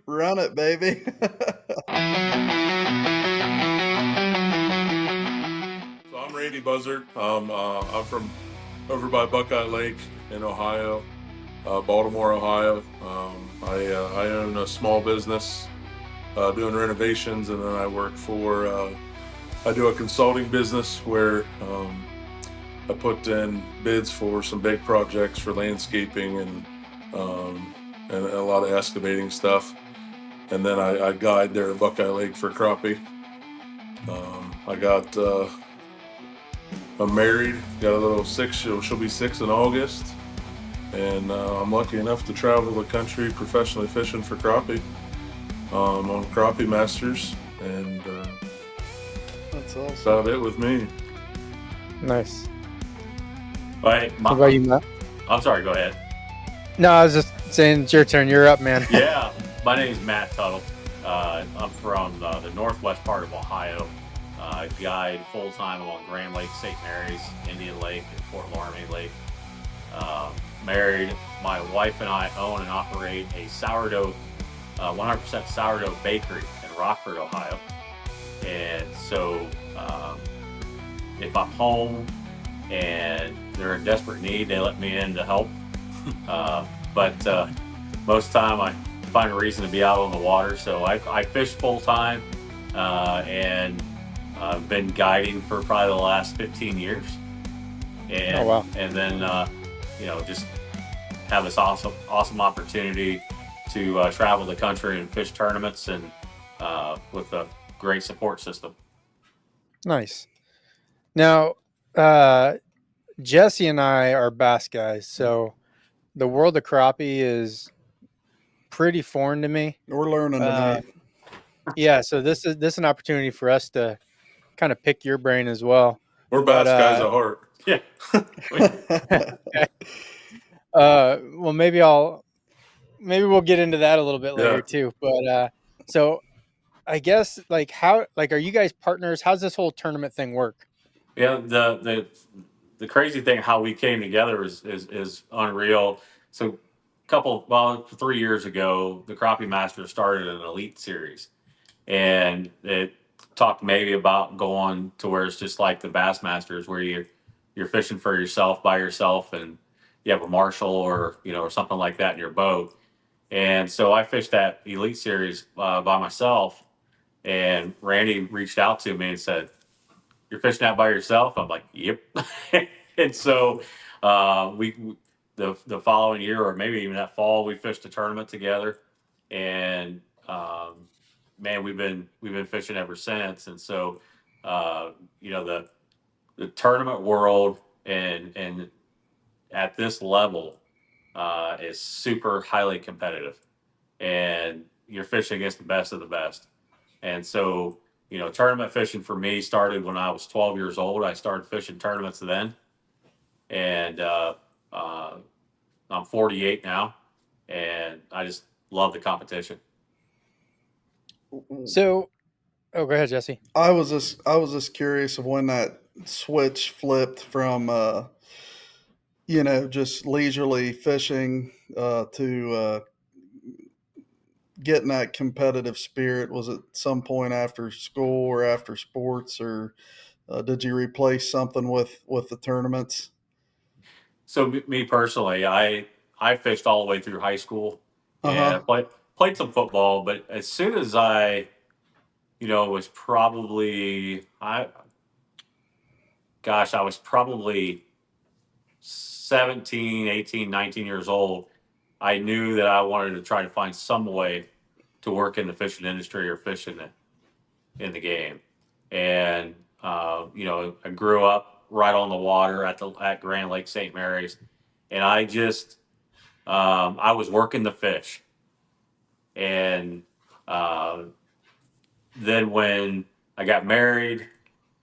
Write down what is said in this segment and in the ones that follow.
Run it, baby. So I'm Randy Buzzard. I'm from over by Buckeye Lake in Ohio, Baltimore, Ohio. I own a small business doing renovations, and then I work for I do a consulting business where I put in bids for some big projects for landscaping and a lot of excavating stuff. And then I guide there at Buckeye Lake for crappie. I'm married, got a little six. She'll be 6 in August, and I'm lucky enough to travel the country professionally fishing for crappie on Crappie Masters, and That's that's awesome. about it with me. Nice. Hey, What about you, Matt? I'm sorry, go ahead. No, I was just saying it's your turn. You're up, man. Yeah, my name is Matt Tuttle. I'm from the northwest part of Ohio. I guide full-time along Grand Lake, St. Mary's, Indian Lake, and Fort Laramie Lake. Married, my wife and I own and operate a sourdough, 100% sourdough bakery in Rockford, Ohio. And so if I'm home and they're in desperate need, they let me in to help. But most of the time I find a reason to be out on the water. So I fish full time and I've been guiding for probably the last 15 years. And, Oh, wow. And then, just have this awesome opportunity to travel the country and fish tournaments and with a great support system. Nice. Now, Jesse and I are bass guys, so the world of crappie is pretty foreign to me. We're learning tonight. Yeah, so this is an opportunity for us to kind of pick your brain as well. We're bass guys at heart. Yeah. Well, maybe we'll get into that a little bit later too. But so I guess are you guys partners? How's this whole tournament thing work? Yeah, the crazy thing how we came together is unreal. So 3 years ago, the Crappie Masters started an elite series, and it talked maybe about going to where it's just like the Bass Masters, where you're fishing for yourself by yourself, and you have a marshal or something like that in your boat. And so I fished that elite series by myself, and Randy reached out to me and said, "You're fishing out by yourself?" I'm like, "Yep." And so the following year, or maybe even that fall, we fished a tournament together, and man, we've been fishing ever since. And so the tournament world and at this level is super highly competitive, and you're fishing against the best of the best. And so, tournament fishing for me started when I was 12 years old. I started fishing tournaments then. And I'm 48 now, and I just love the competition. So, go ahead, Jesse. I was just curious of when that switch flipped from just leisurely fishing to getting that competitive spirit. Was it some point after school or after sports, or did you replace something with the tournaments? So me personally, I fished all the way through high school, and I played some football. But as soon as I was probably I was probably 17, 18, 19 years old. I knew that I wanted to try to find some way to work in the fishing industry or fish in the game. And I grew up right on the water at Grand Lake, St. Mary's, and I just I was working the fish. And then when I got married,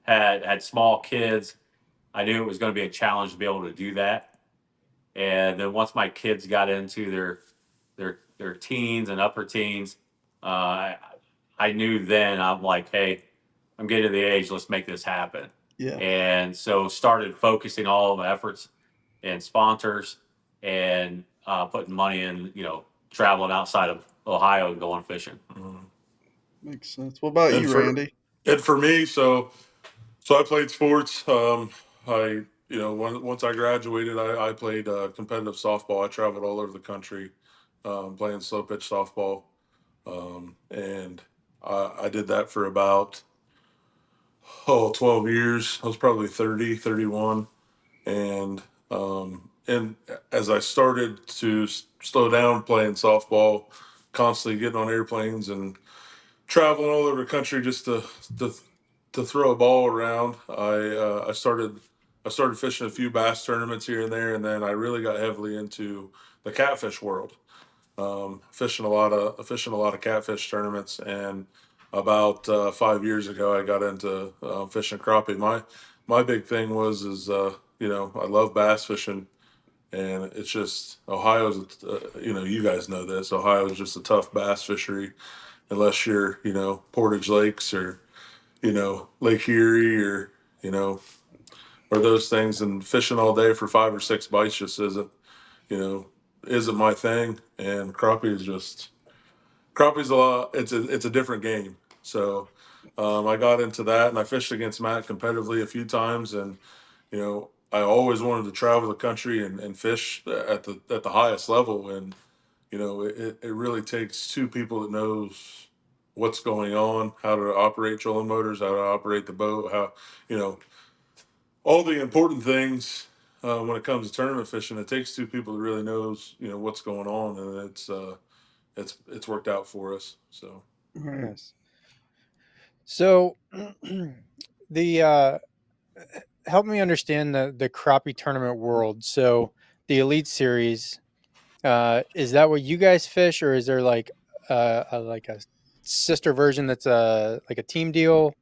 had small kids, I knew it was going to be a challenge to be able to do that. And then once my kids got into their teens and upper teens, I knew then I'm like, hey, I'm getting to the age, let's make this happen. Yeah. And so started focusing all of my efforts and sponsors and putting money in, traveling outside of Ohio going fishing. Makes sense. What about And you, for Randy? me, so I played sports. I once I graduated, I played competitive softball. I traveled all over the country playing slow pitch softball, and I did that for about 12 years. I was probably 30, 31. And as I started to slow down playing softball, constantly getting on airplanes and traveling all over the country just to to throw a ball around, I started fishing a few bass tournaments here and there, and then I really got heavily into the catfish world. Fishing a lot of catfish tournaments, and about 5 years ago, I got into fishing crappie. My big thing was is I love bass fishing, and it's just Ohio's. You guys know this. Ohio is just a tough bass fishery, unless you're Portage Lakes or Lake Erie or you know or those things. And fishing all day for 5 or 6 bites just you know isn't my thing. And crappie's a lot. It's a different game. So I got into that, and I fished against Matt competitively a few times. And I always wanted to travel the country and fish at the highest level. And it really takes two people that knows what's going on, how to operate trolling motors, how to operate the boat, how you know all the important things when it comes to tournament fishing. It takes two people that really knows what's going on, and it's worked out for us. So Right. Yes. So the help me understand the crappie tournament world. So the Elite Series, is that what you guys fish, or is there like a sister version that's like a team deal?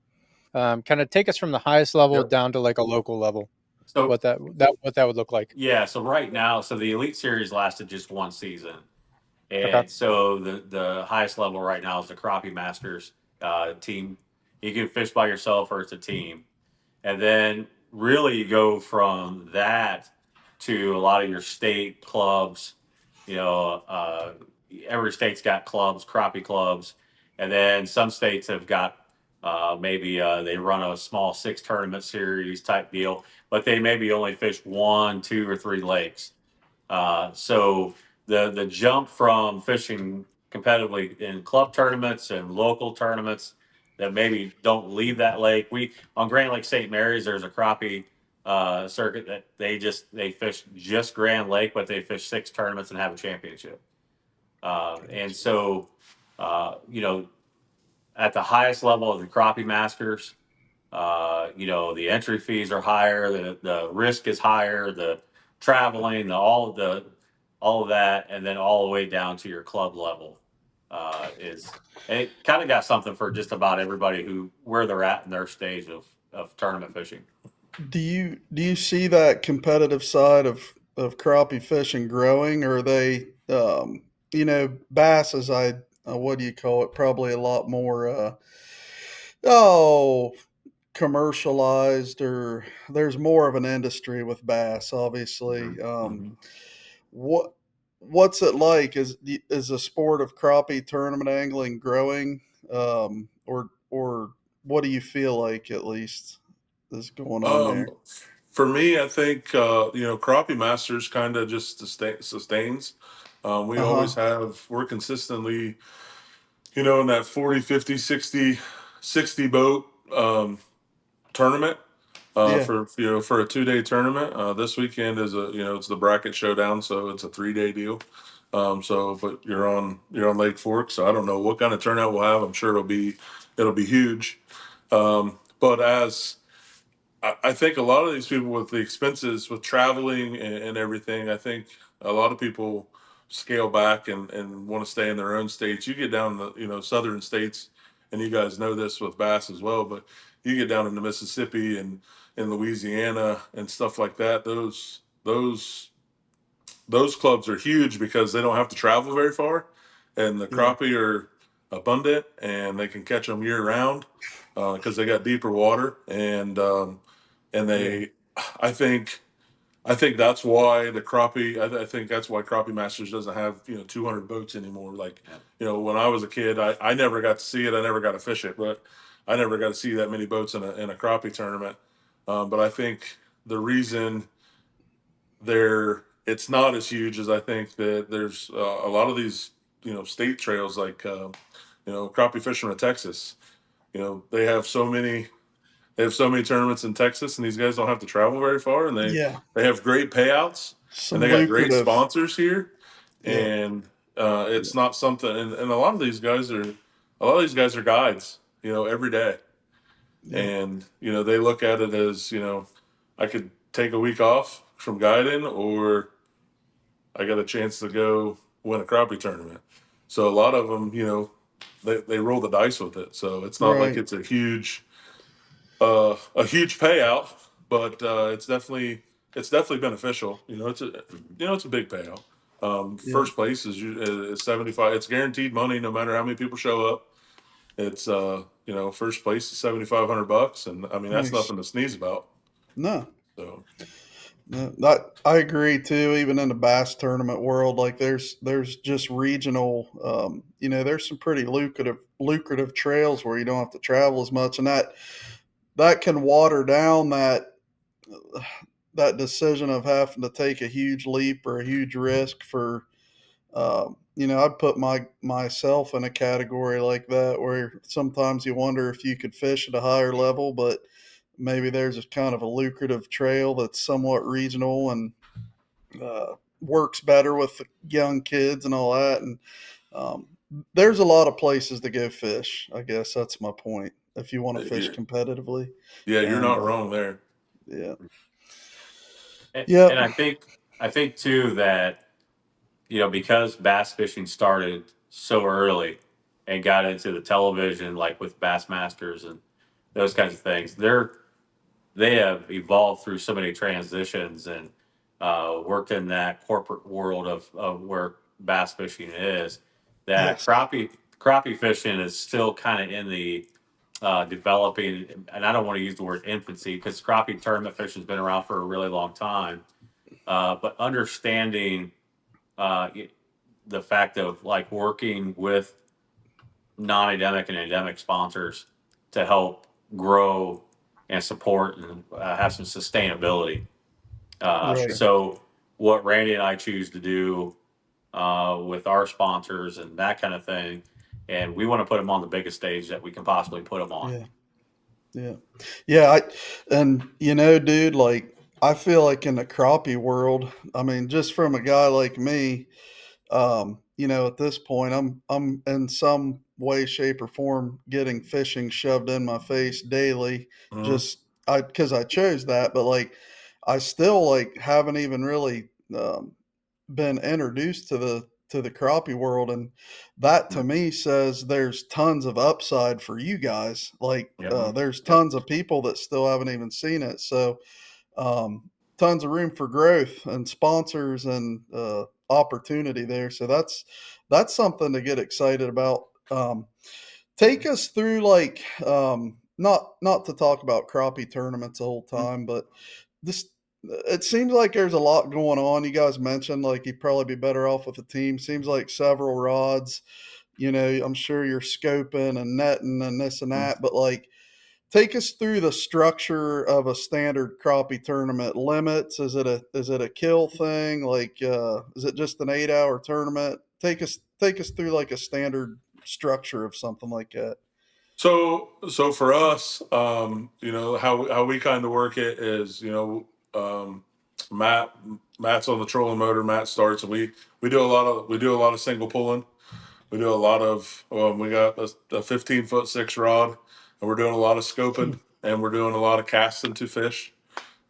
Kind of take us from the highest level Yep. down to like a local level. So What that would look like. yeah, so right now, so the Elite Series lasted just one season. Okay. And so the highest level right now is the Crappie Masters team. You can fish by yourself or it's a team. And then really you go from that to a lot of your state clubs. You know, every state's got clubs, crappie clubs. And then some states have got maybe they run a small 6 tournament series type deal, but they maybe only fish 1, 2, or 3 lakes. So the jump from fishing competitively in club tournaments and local tournaments that maybe don't leave that lake. We on Grand Lake St. Mary's, there's a crappie circuit that they fish just Grand Lake, but they fish 6 tournaments and have a championship. And so, you know, at the highest level of the crappie masters, the entry fees are higher, the risk is higher, the traveling, all of that, and then all the way down to your club level is, and it kind of got something for just about everybody who where they're at in their stage of tournament fishing. Do you see that competitive side of crappie fishing growing, or are they bass, as what do you call it, probably a lot more oh commercialized, or there's more of an industry with bass, obviously. Mm-hmm. What what's it like? Is the sport of crappie tournament angling growing, or what do you feel like, at least, is going on there? For me, I think crappie masters kind of just sustains. We Uh always huh. we're consistently in that 40, 50, 60 boat tournament Yeah. for a 2 day tournament. This weekend is it's the bracket showdown, so it's a 3 day deal. But you're on Lake Fork, so I don't know what kind of turnout we'll have. I'm sure it'll be huge. But as I think a lot of these people with the expenses with traveling and everything, I think a lot of people scale back and want to stay in their own states. You get down to southern states, and you guys know this with bass as well, but you get down into Mississippi and in Louisiana and stuff like that. Those clubs are huge because they don't have to travel very far, and the Yeah. crappie are abundant, and they can catch them year round because they got deeper water. And Yeah. they, I think I think that's why the crappie. I think that's why Crappie Masters doesn't have 200 boats anymore. Like when I was a kid, I never got to see it. I never got to fish it, but I never got to see that many boats in a crappie tournament. But I think the reason it's not as huge as I think that there's a lot of these state trails like crappie fishermen in Texas. They have so many tournaments in Texas, and these guys don't have to travel very far, and they Yeah, they have great payouts, and some they got great lucrative. sponsors here, Yeah, and yeah, it's not something. And a lot of these guys are guides, every day, yeah, and they look at it as I could take a week off from guiding, or I got a chance to go win a crappie tournament. So a lot of them, they roll the dice with it. So it's not like right. it's a huge payout, but it's definitely beneficial. It's a big payout. Yeah, First place is 75. It's guaranteed money no matter how many people show up. It's first place is $7,500, and I mean that's nice. nothing to sneeze about. No, So no, that I agree too. Even in the bass tournament world, like there's just regional. There's some pretty lucrative trails where you don't have to travel as much, and that can water down that decision of having to take a huge leap or a huge risk for. I'd put myself in a category like that where sometimes you wonder if you could fish at a higher level, but maybe there's a kind of a lucrative trail that's somewhat regional and works better with the young kids and all that. And um, there's a lot of places to go fish. I guess that's my point. If you want to fish you're, competitively, yeah, you're and not wrong there. yeah, And yep, I think too that because bass fishing started so early and got into the television, like with Bassmasters and those kinds of things, they have evolved through so many transitions and worked in that corporate world of where bass fishing is. That yes, crappie fishing is still kind of in the developing, and I don't want to use the word infancy because crappie tournament fishing has been around for a really long time. But understanding uh, the fact of like working with non-endemic and endemic sponsors to help grow and support and have some sustainability. right, So what Randy and I choose to do with our sponsors and that kind of thing, and we want to put them on the biggest stage that we can possibly put them on. yeah. Yeah. Yeah, and dude, like I feel like in the crappie world, I mean, just from a guy like me, at this point I'm in some way, shape, or form getting fishing shoved in my face daily. Mhm. Just I because I chose that, but like I still like haven't even really been introduced to the crappie world, and that to me says there's tons of upside for you guys. Like Yep. there's Yep. tons of people that still haven't even seen it, so tons of room for growth and sponsors and opportunity there. So that's something to get excited about. Take us through like not to talk about crappie tournaments the whole time, but this it seems like there's a lot going on. You guys mentioned like you'd probably be better off with a team. Seems like several rods. I'm sure you're scoping and netting and this and that, but like take us through the structure of a standard crappie tournament. Limits? Is it a kill thing? Like is it just an 8 hour tournament? Take us through like a standard structure of something like that. So for us, how we kind of work it is, Matt Matt's on the trolling motor. Matt starts, and we do a lot of single pulling. We do a lot of we got a 15 foot 6 rod, and we're doing a lot of scoping, and we're doing a lot of casting to fish.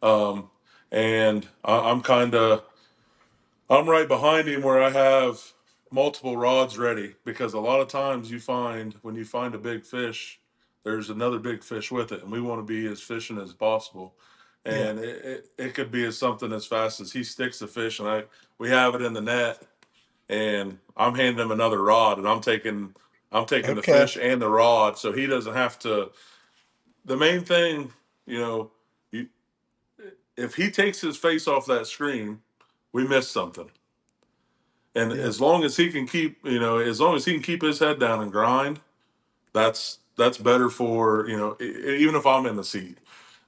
Um, and I'm right behind him where I have multiple rods ready, because a lot of times when you find a big fish, there's another big fish with it, and we want to be as fishing as possible. Yeah. And it could be as something as fast as he sticks the fish, and we have it in the net, and I'm handing him another rod, and I'm taking the Okay. fish and the rod, so he doesn't have to. The main thing, you know, you if he takes his face off that screen, we missed something. And Yeah. as long as he can keep, as long as he can keep his head down and grind, that's better for, even if I'm in the seat.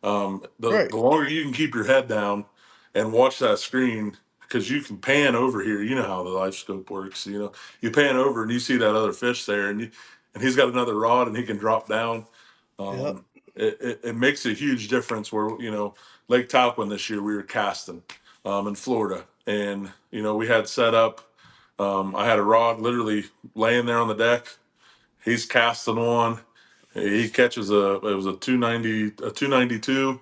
The Right. longer you can keep your head down and watch that screen, because you can pan over here. You know how the life scope works. You pan over and you see that other fish there, and he's got another rod and he can drop down. Yep. It makes a huge difference. Where Lake Talquin this year we were casting in Florida, and we had set up. I had a rod literally laying there on the deck. He's casting on. He catches it was a 292.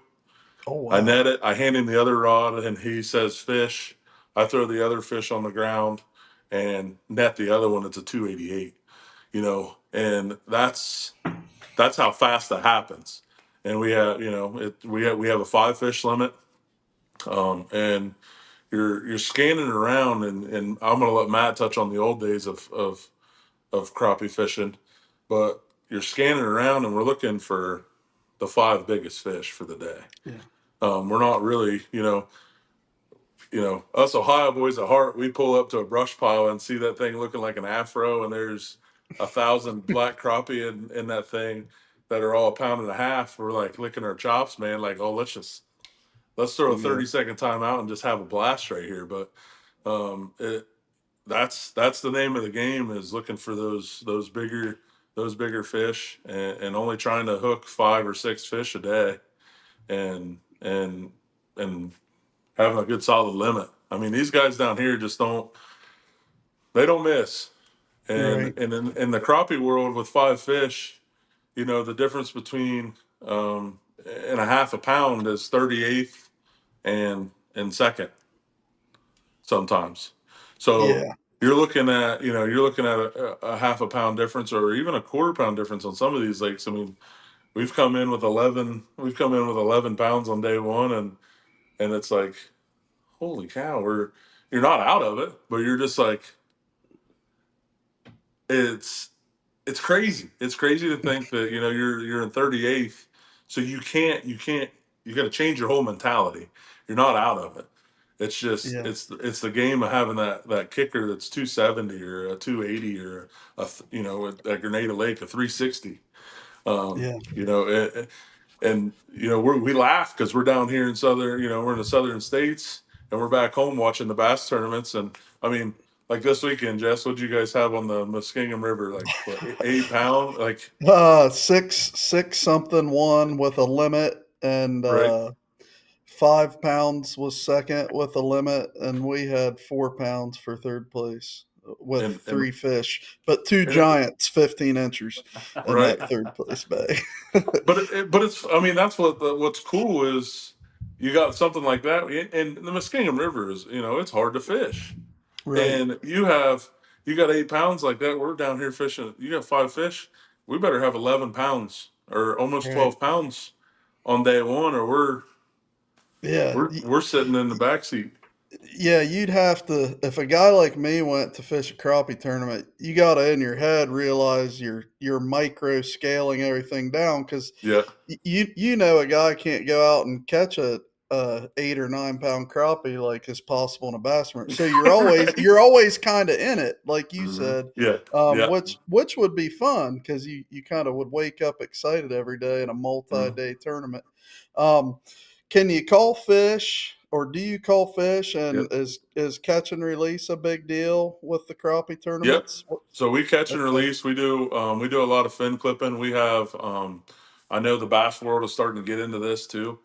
Oh I wow. net it. I hand him the other rod, and he says fish. I throw the other fish on the ground and net the other one. It's a 288. And that's how fast that happens. And we have we have a 5 fish limit, and you're scanning around, and I'm gonna let Matt touch on the old days of crappie fishing, but you're scanning around and we're looking for the 5 biggest fish for the day. Yeah. We're not really, us Ohio boys at heart, we pull up to a brush pile and see that thing looking like an afro, and there's 1,000 black crappie in that thing that are all a pound and a half. We're like licking our chops, man. Like, oh, let's throw a Yeah. 30-second timeout and just have a blast right here. But that's the name of the game, is looking for those bigger fish, and only trying to hook 5 or 6 fish a day, and having a good solid limit. I mean, these guys down here just don't miss. And Right. and in the crappie world with 5 fish, the difference between and a half a pound is 38th and second sometimes. So Yeah. you're looking at a half a pound difference, or even a quarter pound difference on some of these lakes. I mean, we've come in with 11 pounds on day one, and it's like, holy cow, you're not out of it, but you're just like, it's it's crazy. It's crazy to think that you're in 38th, so you got to change your whole mentality. You're not out of it. It's just Yeah. it's the game of having that kicker that's 270 or a 280 or at Grenada Lake a 360. Um, Yeah. you know, and we laugh because we're down here in we're in the southern states, and we're back home watching the bass tournaments. And I mean, like this weekend, Jess, what did you guys have on the Muskingum River? Like what, 8 pound, like, 6 something one with a limit, and right? 5 pounds was second with a limit, and we had 4 pounds for third place with And 3 fish, but two and it, giants, 15 inchers in right. that third place bag. But it's, I mean, that's what's cool is you got something like that, and the Muskingum River is, it's hard to fish. Right. And you got 8 pounds like that. We're down here fishing. You got 5 fish. We better have 11 pounds or almost Right. 12 pounds on day one, or we're Yeah. we're we're sitting in the back seat. Yeah, you'd have to, if a guy like me went to fish a crappie tournament, you got to in your head realize you're micro scaling everything down, because Yeah. a guy can't go out and catch a 8 or 9 pound crappie like is possible in a bass tournament. So you're always Right. you're always kind of in it, like you said, Yeah. Yeah. which would be fun because you kind of would wake up excited every day in a Mhm. multi-day tournament. Um, can you call fish, or do you call fish? And Yep. is catch and release a big deal with the crappie Yep. tournaments? So we catch and Okay. release. We do a lot of fin clipping. We have I know the bass world is starting to get into this too.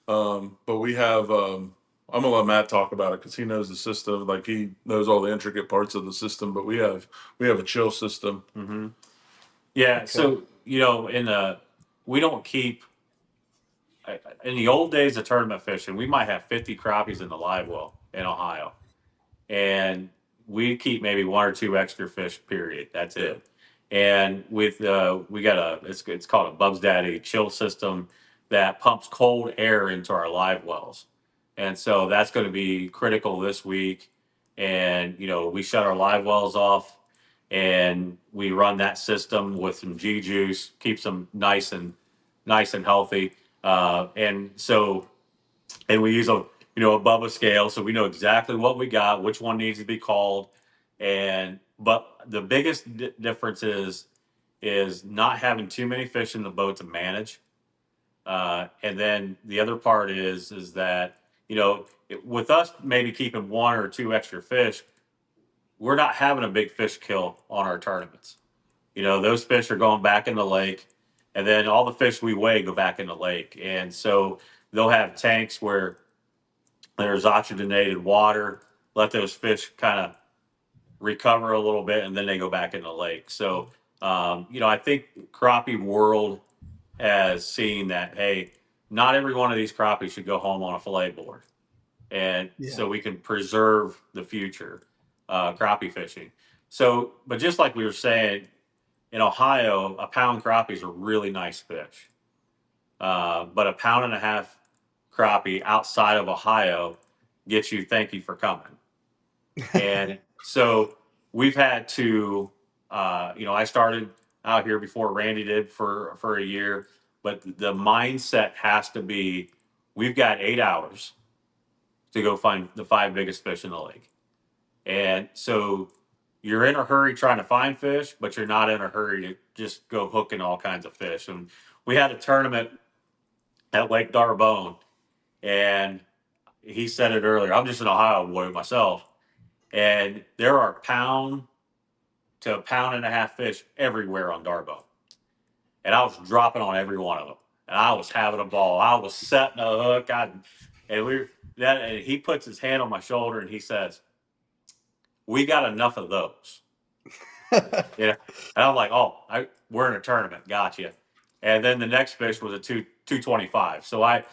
But we have I'm gonna let Matt talk about it because he knows the system. Like, he knows all the intricate parts of the system. But we have a chill system. Yeah. Okay. So we don't keep in the old days of tournament fishing. We might have 50 crappies in the live well in Ohio, and we keep maybe one or two extra fish. Period. That's Yeah. it. And with we got it's called a Bub's Daddy chill system that pumps cold air into our live wells, and so that's going to be critical this week. And we shut our live wells off, and we run that system with some G juice, keeps them nice and healthy. And so and we use a Bubba scale, so we know exactly what we got, which one needs to be called, but the biggest difference is not having too many fish in the boat to manage. And then the other part is that with us maybe keeping one or two extra fish, we're not having a big fish kill on our tournaments. Those fish are going back in the lake, and then all the fish we weigh go back in the lake, and so they'll have tanks where there's oxygenated water, let those fish kind of recover a little bit, and then they go back in the lake. So, I think crappie world has seen that, hey, not every one of these crappies should go home on a fillet board. And Yeah. so we can preserve the future crappie fishing. So, but just like we were saying, in Ohio, a pound crappie is a really nice fish. But a pound and a half crappie outside of Ohio gets you thank you for coming. And so we've had to, I started out here before Randy did for a year, but the mindset has to be we've got 8 hours to go find the five biggest fish in the lake. And so you're in a hurry trying to find fish, but you're not in a hurry to just go hooking all kinds of fish. And we had a tournament at Lake Darbone, and he said it earlier. I'm just an Ohio boy myself, and there are pound to a pound and a half fish everywhere on Darbone, and I was dropping on every one of them, and I was having a ball. I was setting a hook, and he puts his hand on my shoulder and he says, "We got enough of those." Yeah, and I'm like, "Oh, we're in a tournament, gotcha." And then the next fish was a 225. So I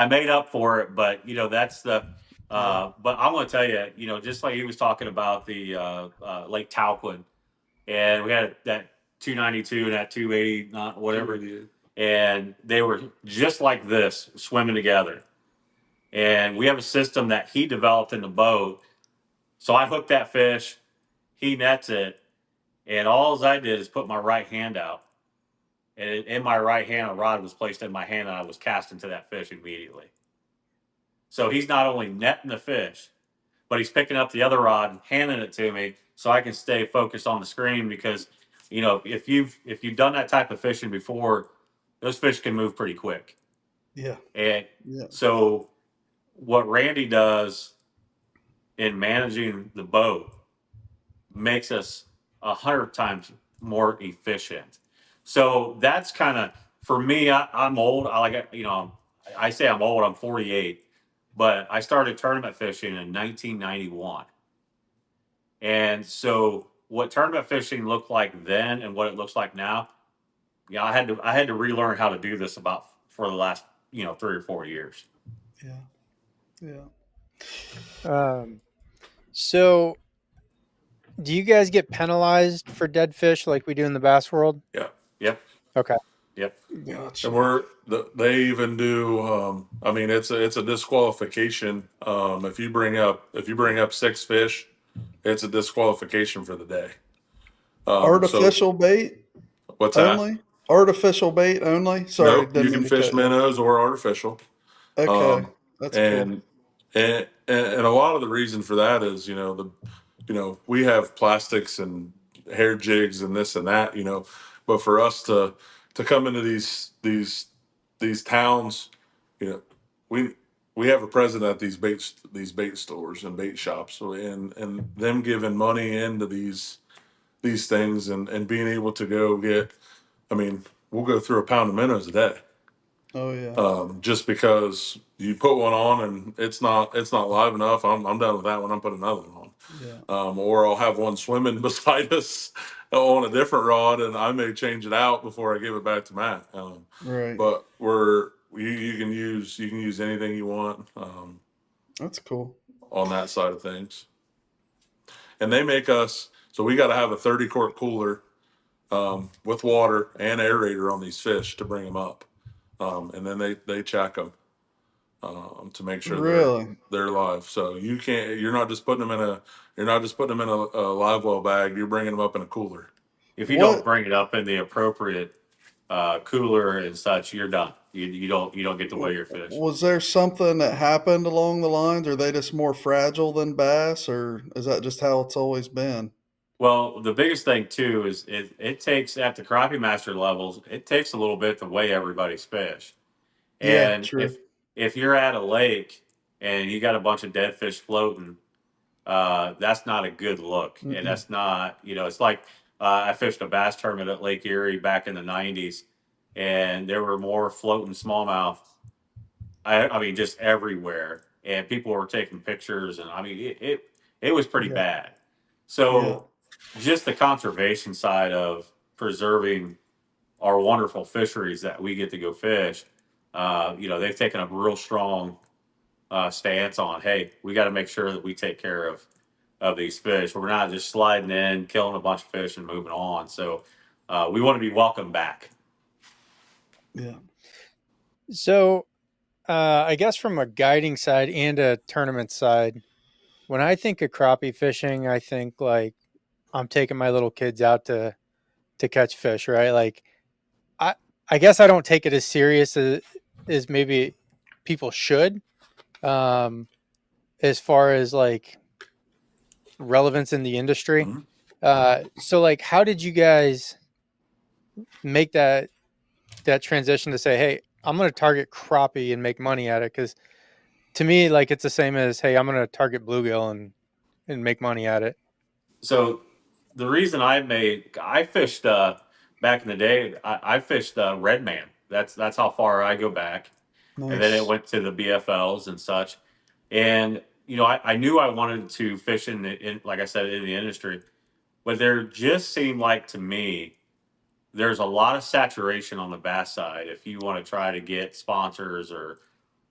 made up for it, but that's the. Yeah. But I'm going to tell you, just like he was talking about the Lake Talquin, and we had that 292 and that 280, not whatever, and they were just like this swimming together. And we have a system that he developed in the boat. So I hooked that fish, he nets it, and all I did is put my right hand out. And in my right hand, a rod was placed in my hand, and I was casting to that fish immediately. So he's not only netting the fish, but he's picking up the other rod and handing it to me so I can stay focused on the screen because, if you've done that type of fishing before, those fish can move pretty quick. Yeah. And Yeah. so what Randy does in managing the boat makes us 100 times more efficient. So that's kind of for me. I'm old. I say I'm old. I'm 48, but I started tournament fishing in 1991. And so what tournament fishing looked like then and what it looks like now, I had to relearn how to do this about for the last 3 or 4 years. Yeah. Yeah. So, do you guys get penalized for dead fish like we do in the bass world? Yeah. Yep. Okay. Yep. Gotcha. And they even do. I mean, it's a disqualification. If you bring up 6 fish, it's a disqualification for the day. So Artificial bait what's that? only? Artificial bait only? Sorry, Nope, you didn't can mean to fish cut you off. minnows or artificial. Okay. Um, That's cool. and a lot of the reason for that is we have plastics and hair jigs and this and that, but for us to come into these towns, you know we we have a president at these bait stores and bait shops, so and them giving money into these things and being able to go get, I mean, we'll go through a pound of minnows a day. Oh yeah. Just because you put one on and it's not live enough, I'm done with that one. I'm putting another one on. Yeah. Or I'll have one swimming beside us on a different rod, and I may change it out before I give it back to Matt. Right. But you can use anything you want That's cool. on that side of things, and they make us so we got to have a 30 quart cooler with water and aerator on these fish to bring them up, and then they check them to make sure Really? they're live. So you're not just putting them in a live well bag. You're bringing them up in a cooler. If you don't What? bring it up in the appropriate cooler and such, you're done. You don't get to weigh your fish. Was there something that happened along the lines? Are they just more fragile than bass, or is that just how it's always been? Well, the biggest thing too is it takes at the crappie master levels, it takes a little bit to weigh everybody's fish. Yeah, And true. if you're at a lake and you got a bunch of dead fish floating, that's not a good look, and Mm-mm. that's not, it's like I fished a bass tournament at Lake Erie back in the '90s, and there were more floating smallmouth. I mean, just everywhere, and people were taking pictures, and I mean, it was pretty Yeah, bad. yeah, So, just the conservation side of preserving our wonderful fisheries that we get to go fish, they've taken a real strong stance on, hey, we got to make sure that we take care of these fish. We're not just sliding in, killing a bunch of fish, and moving on. So, we want to be welcome back. yeah. So, I guess from a guiding side and a tournament side, when I think of crappie fishing, I think like I'm taking my little kids out to catch fish, right? Like I I guess I don't take it as serious as maybe people should. Um, as far as like relevance in the industry. Mhm. So like how did you guys make that transition to say, hey, I'm going to target crappie and make money at it? Because to me, like it's the same as, hey, I'm going to target bluegill and make money at it. So, the reason I fished back in the day, I fished Red Man. That's how far I go back, and then it Nice. went to the BFLs and such. And I knew I wanted to fish in like I said, in the industry, but there just seemed like to me there's a lot of saturation on the bass side. If you want to try to get sponsors, or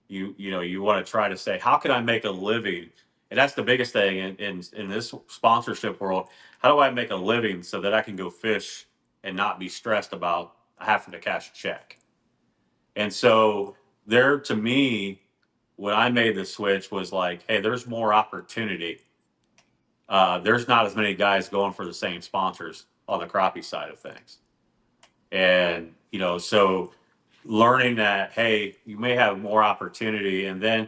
you want to try to say, how can I make a living? And that's the biggest thing in this sponsorship world. How do I make a living so that I can go fish and not be stressed about having to cash a check? And so there, to me, when I made the switch, was like, hey, there's more opportunity. There's not as many guys going for the same sponsors on the crappie side of things. And so learning that, hey, you may have more opportunity. And then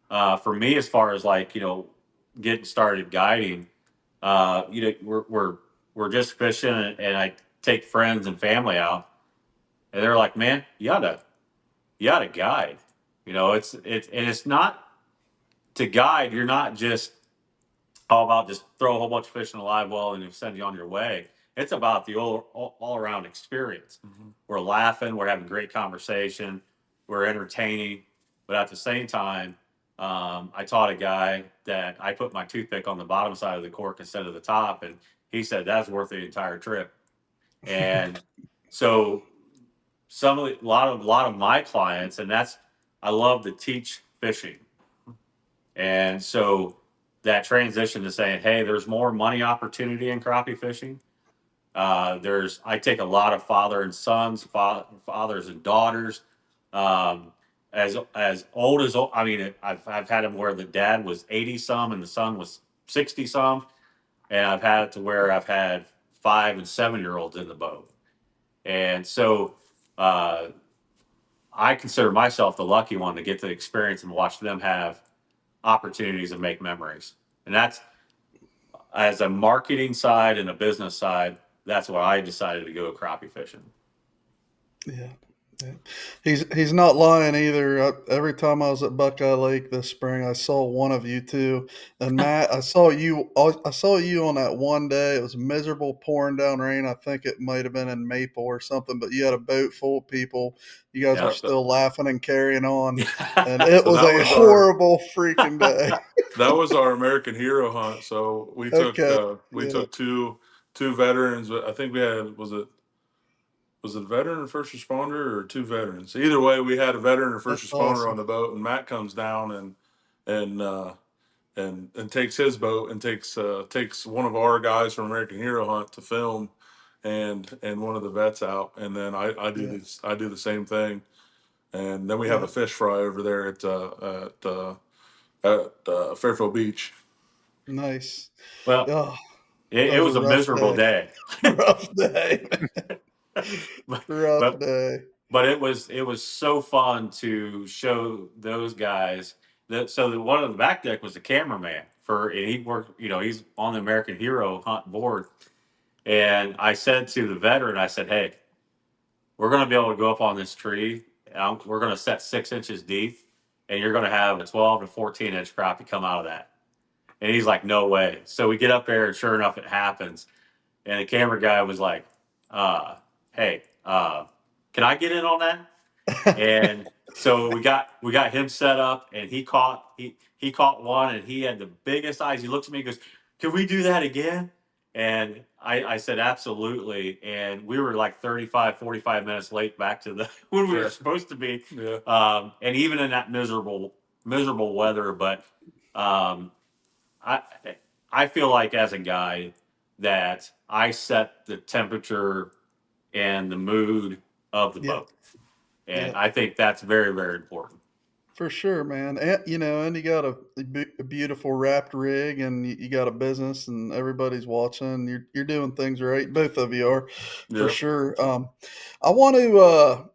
for me, as far as like getting started guiding, we're just fishing, and I take friends and family out, and they're like, man, you oughta guide. It's not to guide. You're not just all about just throw a whole bunch of fish in a live well and send you on your way. It's about the all around experience. Mm-hmm. We're laughing, we're having great conversation, we're entertaining, but at the same time, I taught a guy that I put my toothpick on the bottom side of the cork instead of the top, and he said that's worth the entire trip. And so a lot of my clients, and that's I love to teach fishing, and so that transition to saying, hey, there's more money opportunity in crappie fishing. I take a lot of father and sons, fathers and daughters. Um, as old as I mean, I've had them where the dad was 80 some and the son was 60 some, and I've had it to where I've had 5 and 7 year olds in the boat, and so uh, I consider myself the lucky one to get to experience and watch them have opportunities and make memories. And that's, as a marketing side and a business side, that's why I decided to go crappie fishing. Yeah. Yeah. He's not lying either. Every time I was at Buckeye Lake this spring, I saw one of you two. And Matt, I saw you on that one day. It was miserable, pouring down rain. I think it might have been in Maple or something, but you had a boat full of people. You guys were Yeah. still laughing and carrying on, and it So was that a was our horrible freaking day. that was our American hero hunt. So we took Okay. we Yeah. took two veterans. I think we had was it a veteran or first responder or two veterans? Either way, we had a veteran or first That's responder on awesome. the boat, and Matt comes down and and takes his boat and takes one of our guys from American Hero Hunt to film, and one of the vets out, and then Yeah. I do the same thing, and then we have Yeah. a fish fry over there at Fairfield Beach. Nice. Well, Oh, it, that it was was a a rough miserable day. day. Rough day. but, Rough but day. but it was so fun to show those guys that. So the one on the back deck was the cameraman and he worked. He's on the American Hero Hunt board. And I said to the veteran, I said, "Hey, we're going to be able to go up on this tree. We're going to set 6 inches deep, and you're going to have a 12 to 14 inch crappie come out of that." And he's like, "No way." So we get up there, and sure enough, it happens. And the camera guy was like, "Hey, can I get in on that?" And so we got him set up, and he caught one, and he had the biggest eyes. He looks at me and goes, "Can we do that again?" And I said, "Absolutely." And we were like 35, 45 minutes late back to the when we were Yeah. supposed to be. Yeah. And even in that miserable weather, but um, I I feel like as a guy that I set the temperature and the mood of the Yeah, boat. And yeah, I think that's very, very important. for sure, man. And and you got a beautiful wrapped rig, and you got a business, and everybody's watching. You're doing things right. Both of you are, for Yeah. sure. I want to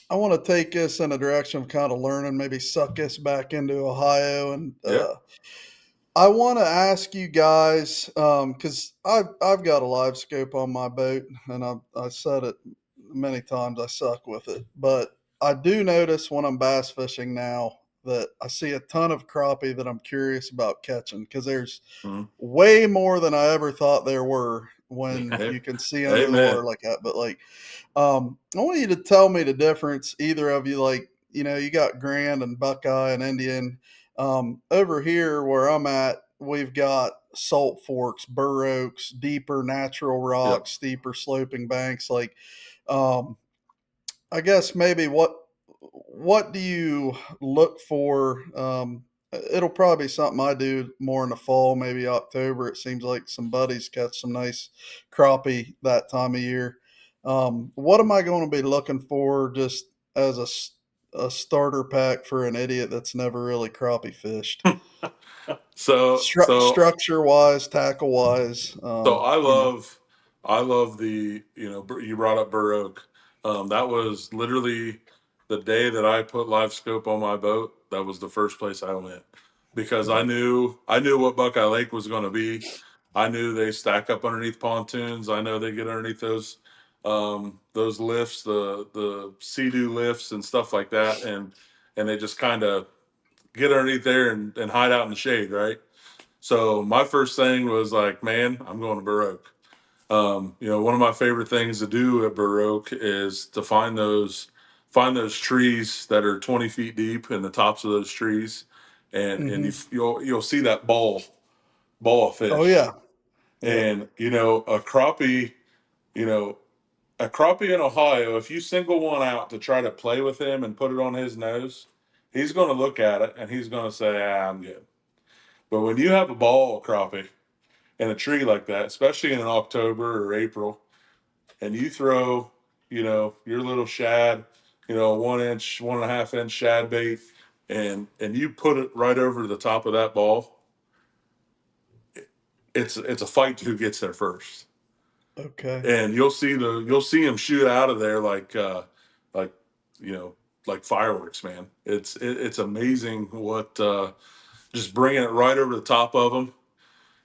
I want to take us in a direction of kind of learning, maybe suck us back into Ohio, and Yeah. I want to ask you guys, because I've got a live scope on my boat, and I said it many times. I suck with it, but I do notice when I'm bass fishing now that I see a ton of crappie that I'm curious about catching, because there's Mhm. way more than I ever thought there were when Hey, you can see under the amen. water like that. But like, I want you to tell me the difference, either of you. Like, you got Grand and Buckeye and Indian. Over here where I'm at, we've got salt forks, bur oaks, deeper natural Yep. rocks, steeper sloping banks. Like, um, I guess maybe what do you look for? It'll probably be something I do more in the fall, maybe October. It seems like some buddies catch some nice crappie that time of year. What am I going to be looking for just as a starter pack for an idiot that's never really crappie fished? So Structure wise, tackle wise, So I love the you brought up Burr Oak. That was literally the day that I put live scope on my boat. That was the first place I went because I yeah. knew what Buckeye Lake was going to be. I knew they stack up underneath pontoons. I know they get underneath those lifts, the sea-doo lifts and stuff like that, and they just kind of get underneath there and hide out in the shade, right? So my first thing was like, man, I'm going to Burr Oak. One of my favorite things to do at Burr Oak is to find those trees that are 20 feet deep in the tops of those trees, and Hmm. you'll see that ball of Oh fish, yeah. Yeah. and you know a crappie in Ohio. If you single one out to try to play with him and put it on his nose, he's going to look at it and he's going to say, I'm good. But when you have a ball of crappie in a tree like that, especially in October or April, and you throw, your little shad, 1 inch, 1.5 inch shad bait, and you put it right over the top of that ball, it's a fight to who gets there first. Okay. And you'll see him shoot out of there like you know like fireworks, man. It's amazing what just bringing it right over the top of them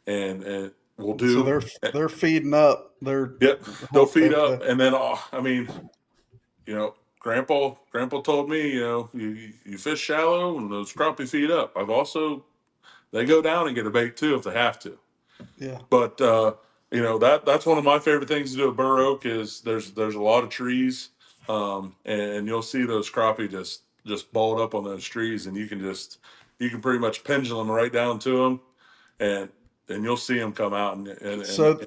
and will So do. they're feeding up. They're Yep, they'll feed okay. up, and then I mean, Grandpa told me, you fish shallow and those crappie feed up. They go down and get a bait too if they have to. Yeah. But that's one of my favorite things to do at Burr Oak is there's a lot of trees, and you'll see those crappie just balled up on those trees, and you can pretty much pendulum right down to them, and you'll see them come out and So eat.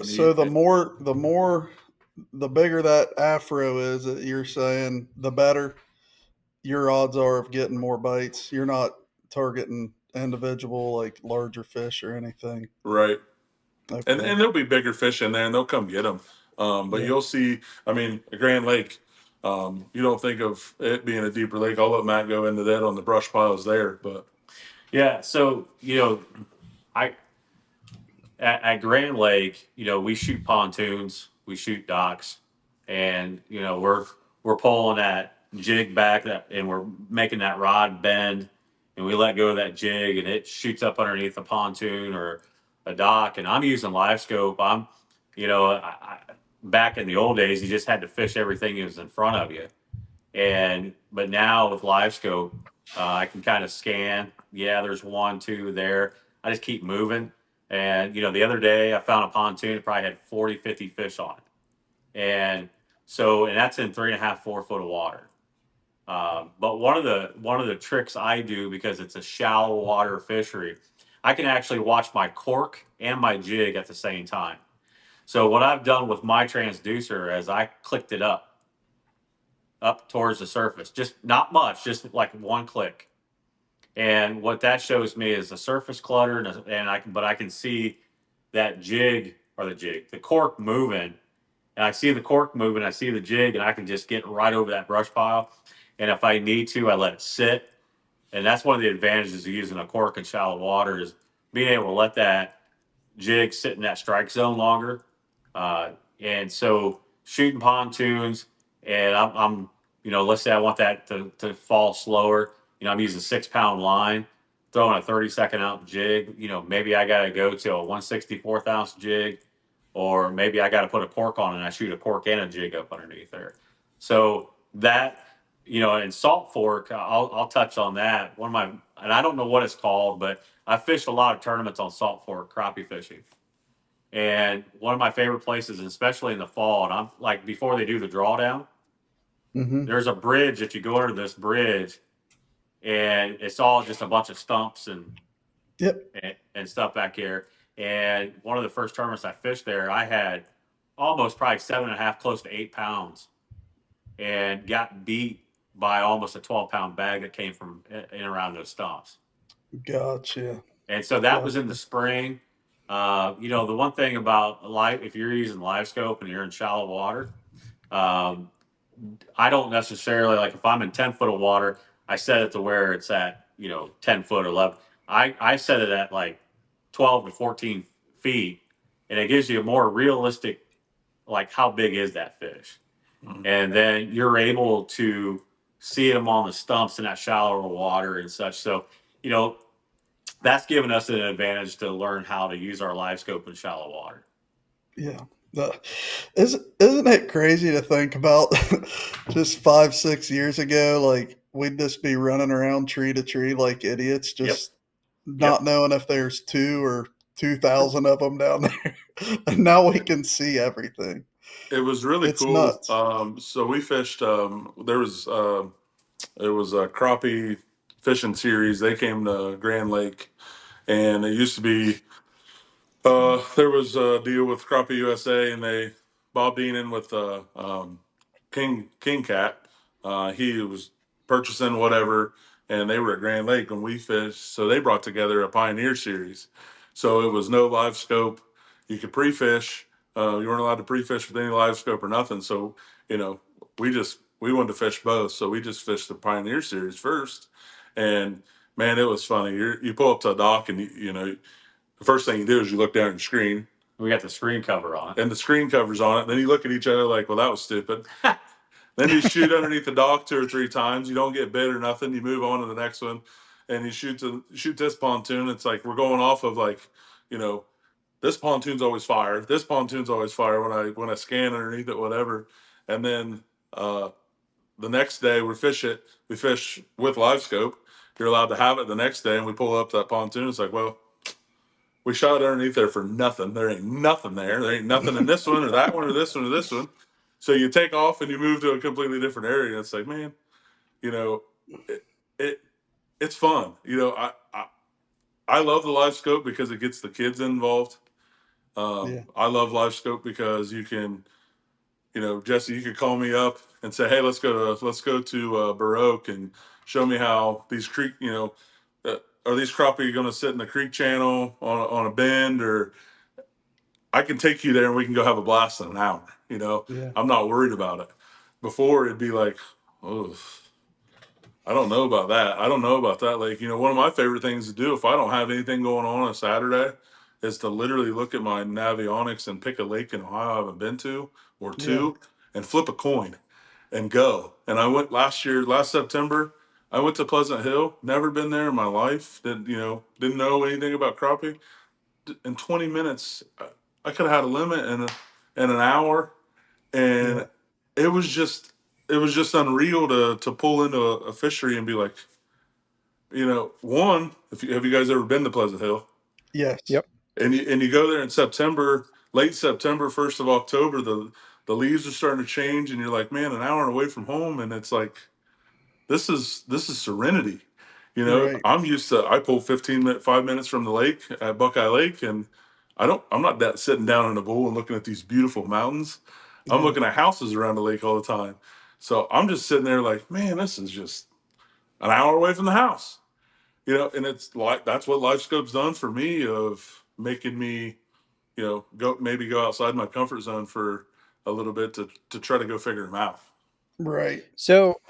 the bigger that afro is that you're saying, the better your odds are of getting more bites. You're not targeting individual like larger fish or anything. Right. And Okay. and there'll be bigger fish in there, and they'll come get them. But Yeah. you'll see. I mean, a Grand Lake. You don't think of it being a deeper lake. I'll let Matt go into that on the brush piles there. But Yeah. So, I at Grand Lake, we shoot pontoons, we shoot docks, and we're pulling that jig back, and we're making that rod bend, and we let go of that jig, and it shoots up underneath a pontoon or a dock. And I'm using live scope. Back in the old days, you just had to fish everything that was in front of you, but now with live scope, I can kind of scan. Yeah, there's one, two there. I just keep moving. And the other day I found a pontoon that probably had 40, 50 fish on it, and that's in 3.5, 4 foot of water. But one of the tricks I do, because it's a shallow water fishery, I can actually watch my cork and my jig at the same time. So what I've done with my transducer is I clicked it up towards the surface, just not much, just like one click. And what that shows me is the surface clutter, and I can see that the cork moving, and I see the cork moving, I see the jig, and I can just get right over that brush pile. And if I need to, I let it sit. And that's one of the advantages of using a cork in shallow water, is being able to let that jig sit in that strike zone longer. And so shooting pontoons, and let's say I want that to fall slower. I'm using 6 pound line, throwing a 30-second out jig. Maybe I got to go to a 1/64 ounce jig, or maybe I got to put a cork on and I shoot a cork and a jig up underneath there. So that, and salt fork, I'll touch on that. And I don't know what it's called, but I fished a lot of tournaments on salt fork crappie fishing. And one of my favorite places, especially in the fall, and I'm like, before they do the drawdown, Mm-hmm. there's a bridge that you go under this bridge, and it's all just a bunch of stumps Yep. and stuff back here. And one of the first tournaments I fished there, I had almost probably 7.5, close to 8 pounds, and got beat by almost a 12-pound bag that came from in around those stumps. Gotcha. And so that was in the Gotcha. spring. The one thing about if you're using live scope and you're in shallow water, um, I don't necessarily, like, if I'm in 10 foot of water, I set it to where it's at, 10 foot or 11. I set it at like 12 to 14 feet, and it gives you a more realistic, like, how big is that fish? Mhm. And then you're able to see them on the stumps in that shallower water and such. So, you know, that's given us an advantage to learn how to use our live scope in shallow water. Yeah. Isn't it crazy to think about just 5, 6 years ago? Like, we'd just be running around tree to tree like idiots, Yep. just Yep. not knowing if there's 2 or 2,000 of them down there. And now we can see everything. It was really It's cool. nuts. So we fished. There was a crappie fishing series. They came to Grand Lake, and it used to be. There was a deal with Crappie USA, and they Bob Dean in with King Cat. He was purchasing whatever, and they were at Grand Lake when we fished. So they brought together a Pioneer series. So it was no live scope. You could pre-fish. You weren't allowed to pre-fish with any live scope or nothing. So you know, we wanted to fish both. So we just fished the Pioneer series first, and man, it was funny. You pull up to a dock, and the first thing you do is you look down at your screen, We got the screen cover on it. and the screen cover's on it. Then you look at each other like, well, that was stupid. Then you shoot underneath the dock 2 or 3 times. You don't get bit or nothing. You move on to the next one, and you shoot this pontoon. It's like we're going off of, like, you know, this pontoon's always fire. This pontoon's always fire when I scan underneath it, whatever. And then the next day we fish with live scope. You're allowed to have it the next day, and we pull up that pontoon. It's like, well, we shot underneath there for nothing. There ain't nothing there. There ain't nothing in this one or that one or this one or this one. So you take off and you move to a completely different area. And it's like, man, you know, it, it it's fun. I love the live scope because it gets the kids involved. Yeah. I love live scope because you can, Jesse, you could call me up and say, hey, let's go to Baroque and show me how these creek, are these crappie going to sit in the creek channel on a bend, or I can take you there and we can go have a blast in an hour. Yeah. I'm not worried about it. Before it'd be like, oh, I don't know about that. I don't know about that. Like, one of my favorite things to do if I don't have anything going on a Saturday is to literally look at my Navionics and pick a lake in Ohio I haven't been to or Yeah. two and flip a coin and go. And I went last September. I went to Pleasant Hill. Never been there in my life. Didn't know anything about crappie. In 20 minutes, I could have had a limit in an hour, Yeah. and it was just unreal to pull into a fishery and be like, one, if you have you guys ever been to Pleasant Hill? Yes. Yep. And you go there in September, late September, 1st of October, the leaves are starting to change, and you're like, man, an hour away from home, and it's like this is serenity. Right. I'm used to I pull 5 minutes from the lake at Buckeye Lake, and I'm not that sitting down in a bowl and looking at these beautiful mountains. I'm Yeah. looking at houses around the lake all the time. So I'm just sitting there like, man, this is just an hour away from the house. And it's like that's what LifeScope's done for me of making me, go outside my comfort zone for a little bit to try to go figure them out. Right. So,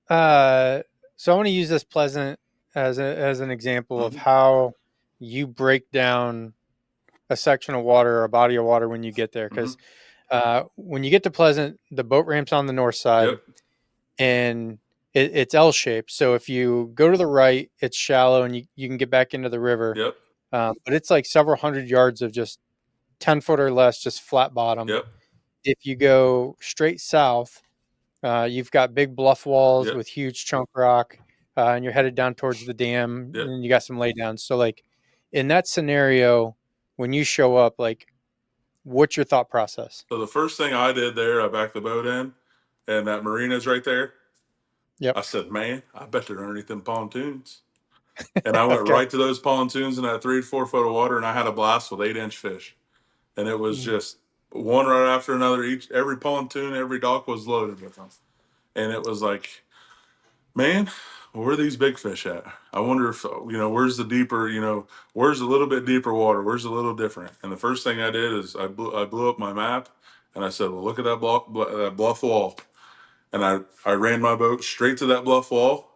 so I want to use this Pleasant as an example of Mhm. how you break down a section of water or a body of water when you get there. Because when you get to Pleasant, the boat ramp's on the north side, Yep. and it's L shaped. So if you go to the right, it's shallow, and you can get back into the river. Yep. But it's like several hundred yards of just 10 foot or less, just flat bottom. Yep. If you go straight south, you've got big bluff walls Yep. with huge chunk rock, and you're headed down towards the dam, Yep. and you got some laydowns. So, like in that scenario, when you show up, like, what's your thought process? So the first thing I did there, I backed the boat in, and that marina's right there. Yep. I said, man, I bet they're underneath them pontoons. And I went Okay. right to those pontoons in that 3 to 4 foot of water, and I had a blast with 8-inch fish. And it was just one right after another. Every pontoon, every dock was loaded with them. And it was like, man, where are these big fish at? I wonder if where's the deeper, where's a little bit deeper water, where's a little different. And the first thing I did is I blew up my map, and I said, well, look at that bluff wall. And I ran my boat straight to that bluff wall,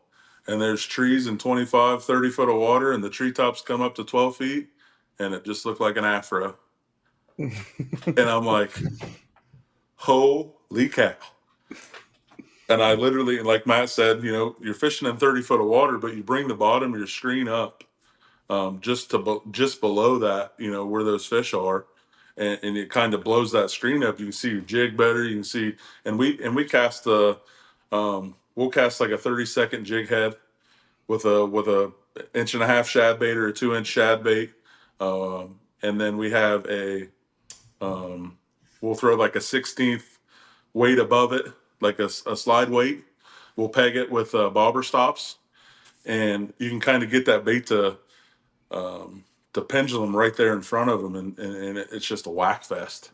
and there's trees in 25, 30 foot of water, and the treetops come up to 12 feet, and it just looked like an afro. And I'm like, holy cow. And I literally, like Matt said, you're fishing in 30 foot of water, but you bring the bottom of your screen up, just below that, where those fish are, and it kind of blows that screen up. You can see your jig better. You can see, and we cast we'll cast like a 30-second jig head with a inch and a half shad bait or a 2-inch shad bait, and then we have we'll throw like a 16th weight above it, like a slide weight. We'll peg it with bobber stops, and you can kind of get that bait to pendulum right there in front of them, and it's just a whack fest.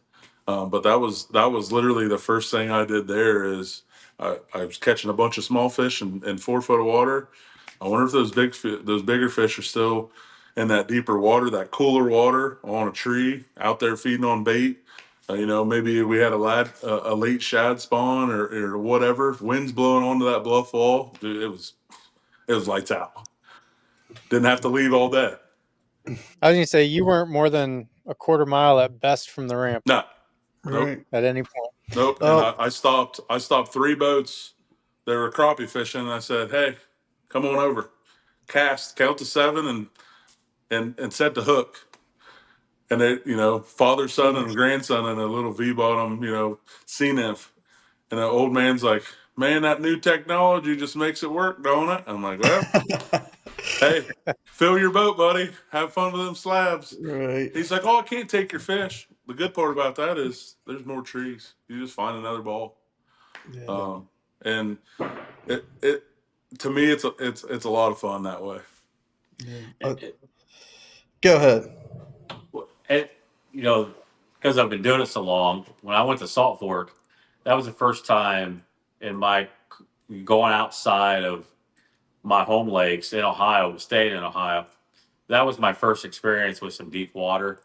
But that was literally the first thing I did there is I was catching a bunch of small fish in 4 foot of water. I wonder if those bigger fish are still in that deeper water, that cooler water on a tree out there feeding on bait. Maybe we had a late shad spawn or whatever. Winds blowing onto that bluff wall. Dude, it was lights out. Didn't have to leave all day. I was gonna say you weren't more than a quarter mile at best from the ramp No, nope, Right. at any point. nope. And Oh, I stopped. I stopped 3 boats. They were crappie fishing, and I said, "Hey, come on over. Count to 7, and set the hook." And they, father, son, and grandson, and a little V bottom, sea nymph. And the old man's like, "Man, that new technology just makes it work, don't it?" I'm like, "Well, hey, fill your boat, buddy. Have fun with them slabs." right. He's like, "Oh, I can't take your fish." The good part about that is there's more trees. You just find another ball. Yeah. And it to me, it's a lot of fun that way. Yeah. It, Go ahead. it, you know, because I've been doing it so long. When I went to Salt Fork, that was the first time in my going outside of my home lakes in Ohio, staying in Ohio. That was my first experience with some deep water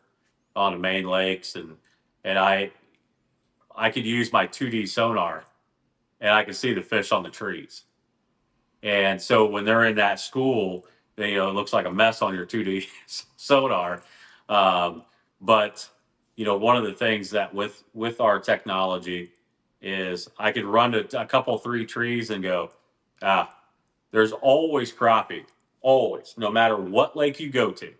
on the main lakes, and I could use my 2D sonar, and I could see the fish on the trees. And so when they're in that school, it looks like a mess on your 2D sonar. Um, but one of the things that with our technology, is I could run to a couple, 3 trees and go, there's always crappie, always, no matter what lake you go to,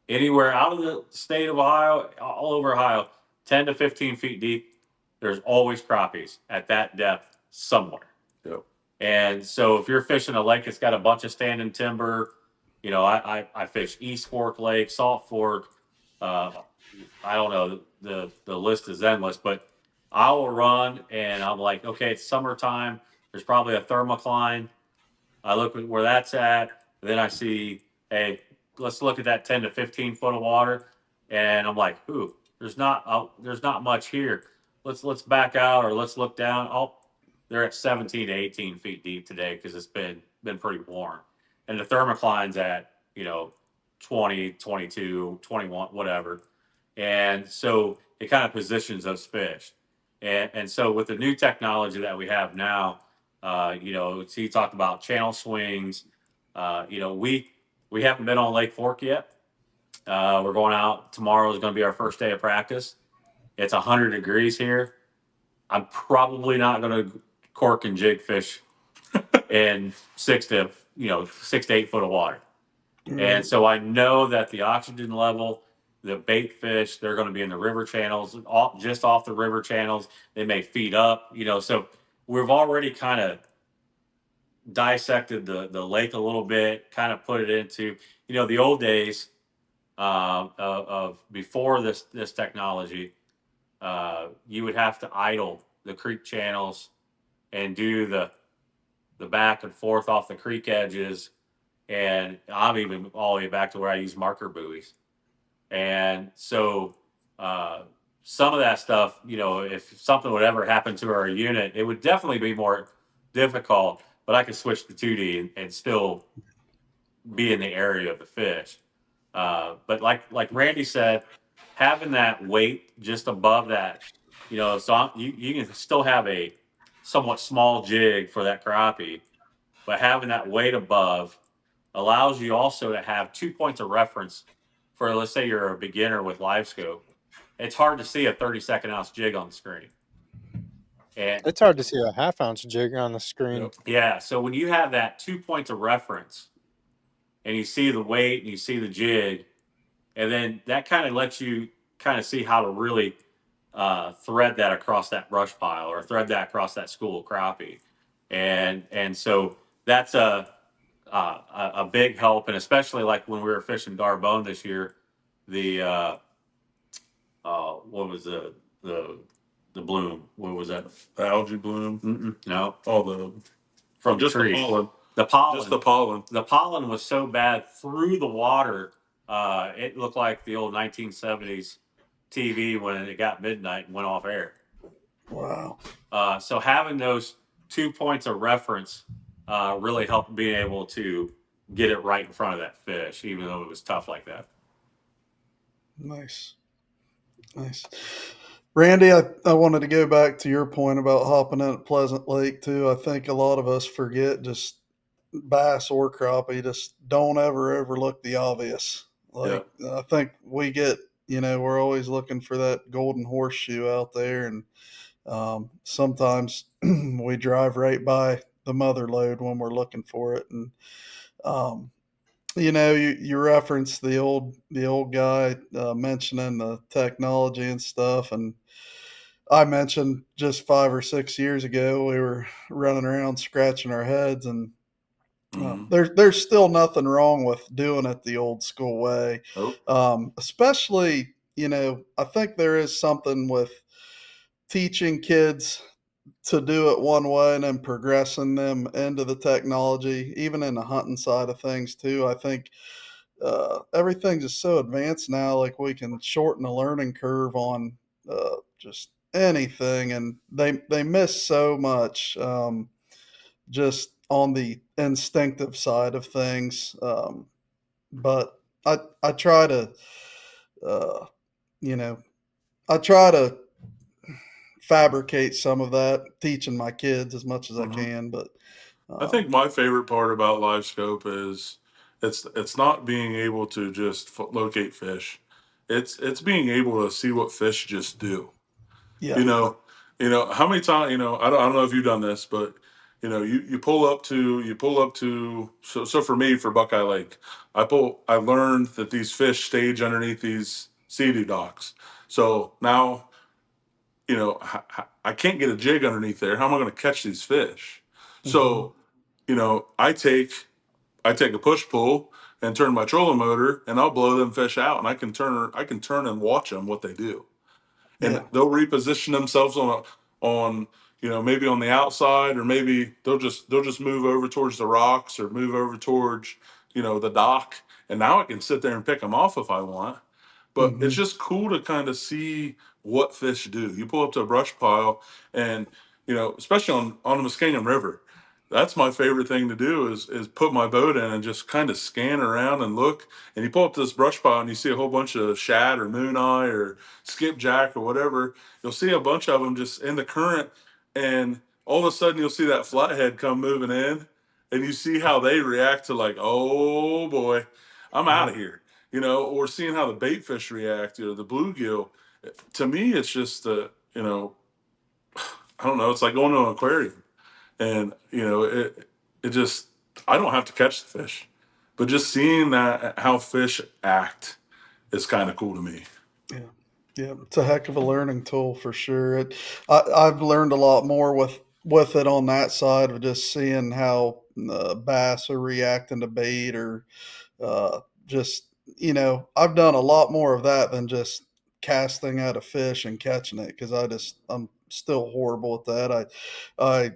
anywhere out of the state of Ohio, all over Ohio, 10 to 15 feet deep, there's always crappies at that depth somewhere. Yep. And so if you're fishing a lake that's got a bunch of standing timber, I fish East Fork Lake, Salt Fork. I don't know, the list is endless, but I will run and I'm like, okay, it's summertime. There's probably a thermocline. I look at where that's at. Then I see, hey, let's look at that 10 to 15 foot of water, and I'm like, ooh, there's not much here. Let's back out or let's look down. Oh, they're at 17 to 18 feet deep today because it's been pretty warm, and the thermocline's at 20, 22, 21, whatever, and so it kind of positions those fish, and so with the new technology that we have now. He talked about channel swings. We haven't been on Lake Fork yet. We're going out tomorrow. Is going to be our first day of practice. It's 100 degrees here. I'm probably not going to cork and jig fish in 6 to 8 foot of water. And so I know that the oxygen level, the bait fish, they're going to be in the river channels, just off the river channels. They may feed up. So we've already kind of dissected the lake a little bit, kind of put it into the old days of before this technology. You would have to idle the creek channels and do the back and forth off the creek edges, and I'm even all the way back to where I use marker buoys, and so. Some of that stuff, if something would ever happen to our unit, it would definitely be more difficult, but I could switch to 2D and still be in the area of the fish. But like Randy said, having that weight just above that, you can still have a somewhat small jig for that crappie, but having that weight above allows you also to have 2 points of reference for, let's say you're a beginner with live scope. It's hard to see a 32nd ounce jig on the screen. And It's hard to see a half-ounce jig on the screen. Yep. yeah, so when you have that 2 points of reference and you see the weight and you see the jig, and then that kind of lets you kind of see how to really thread that across that brush pile or thread that across that school of crappie. And so that's a big help, and especially like when we were fishing Darbone this year, the what was the bloom? What was that? The algae bloom. No, Oh, from just the trees. pollen. The pollen. Just the pollen. The pollen was so bad through the water. It looked like the old 1970s TV when it got midnight and went off air. Wow. So having those 2 points of reference really helped being able to get it right in front of that fish, even though it was tough like that. Nice. Randy, I wanted to go back to your point about hopping in at Pleasant Lake too. I think a lot of us forget, just bass or crappie, just don't ever overlook the obvious. Like, I think we get, we're always looking for that golden horseshoe out there, and sometimes we drive right by the mother lode when we're looking for it. And you referenced the old guy mentioning the technology and stuff, and I mentioned just 5 or 6 years ago we were running around scratching our heads, and there's still nothing wrong with doing it the old school way. Especially, I think there is something with teaching kids to do it one way and then progressing them into the technology, even in the hunting side of things too. I think everything's just so advanced now. Like, we can shorten the learning curve on just anything, and they miss so much just on the instinctive side of things. But I try to, uh, you know, I try to fabricate some of that, teaching my kids as much as I can. But I think my favorite part about live scope is it's not being able to just locate fish. It's being able to see what fish just do. yeah, How many times, I don't know if you've done this, but you pull up to so for me, for Buckeye Lake, I learned that these fish stage underneath these sea docks. So now, I can't get a jig underneath there. How am I going to catch these fish? Mm-hmm. So, I take a push pull and turn my trolling motor, and I'll blow them fish out, and I can turn and watch them what they do, and Yeah. they'll reposition themselves on maybe on the outside, or maybe they'll just move over towards the rocks, or move over towards the dock, and now I can sit there and pick them off if I want. But it's Mm-hmm. just cool to kind of see what fish do. You pull up to a brush pile, and especially on the Muskingum River, that's my favorite thing to do is put my boat in and just kind of scan around and look. And you pull up to this brush pile and you see a whole bunch of shad or moon eye or skipjack or whatever. You'll see a bunch of them just in the current, and all of a sudden you'll see that flathead come moving in, and you see how they react to, like, oh boy, I'm out Yeah. of here. Or seeing how the bait fish react, the bluegill. To me, it's just I don't know. It's like going to an aquarium, and it just, I don't have to catch the fish, but just seeing that how fish act is kind of cool to me. Yeah. Yeah. It's a heck of a learning tool for sure. I've learned a lot more with it on that side of just seeing how bass are reacting to bait, or just I've done a lot more of that than just casting at a fish and catching it, because I'm still horrible at that. I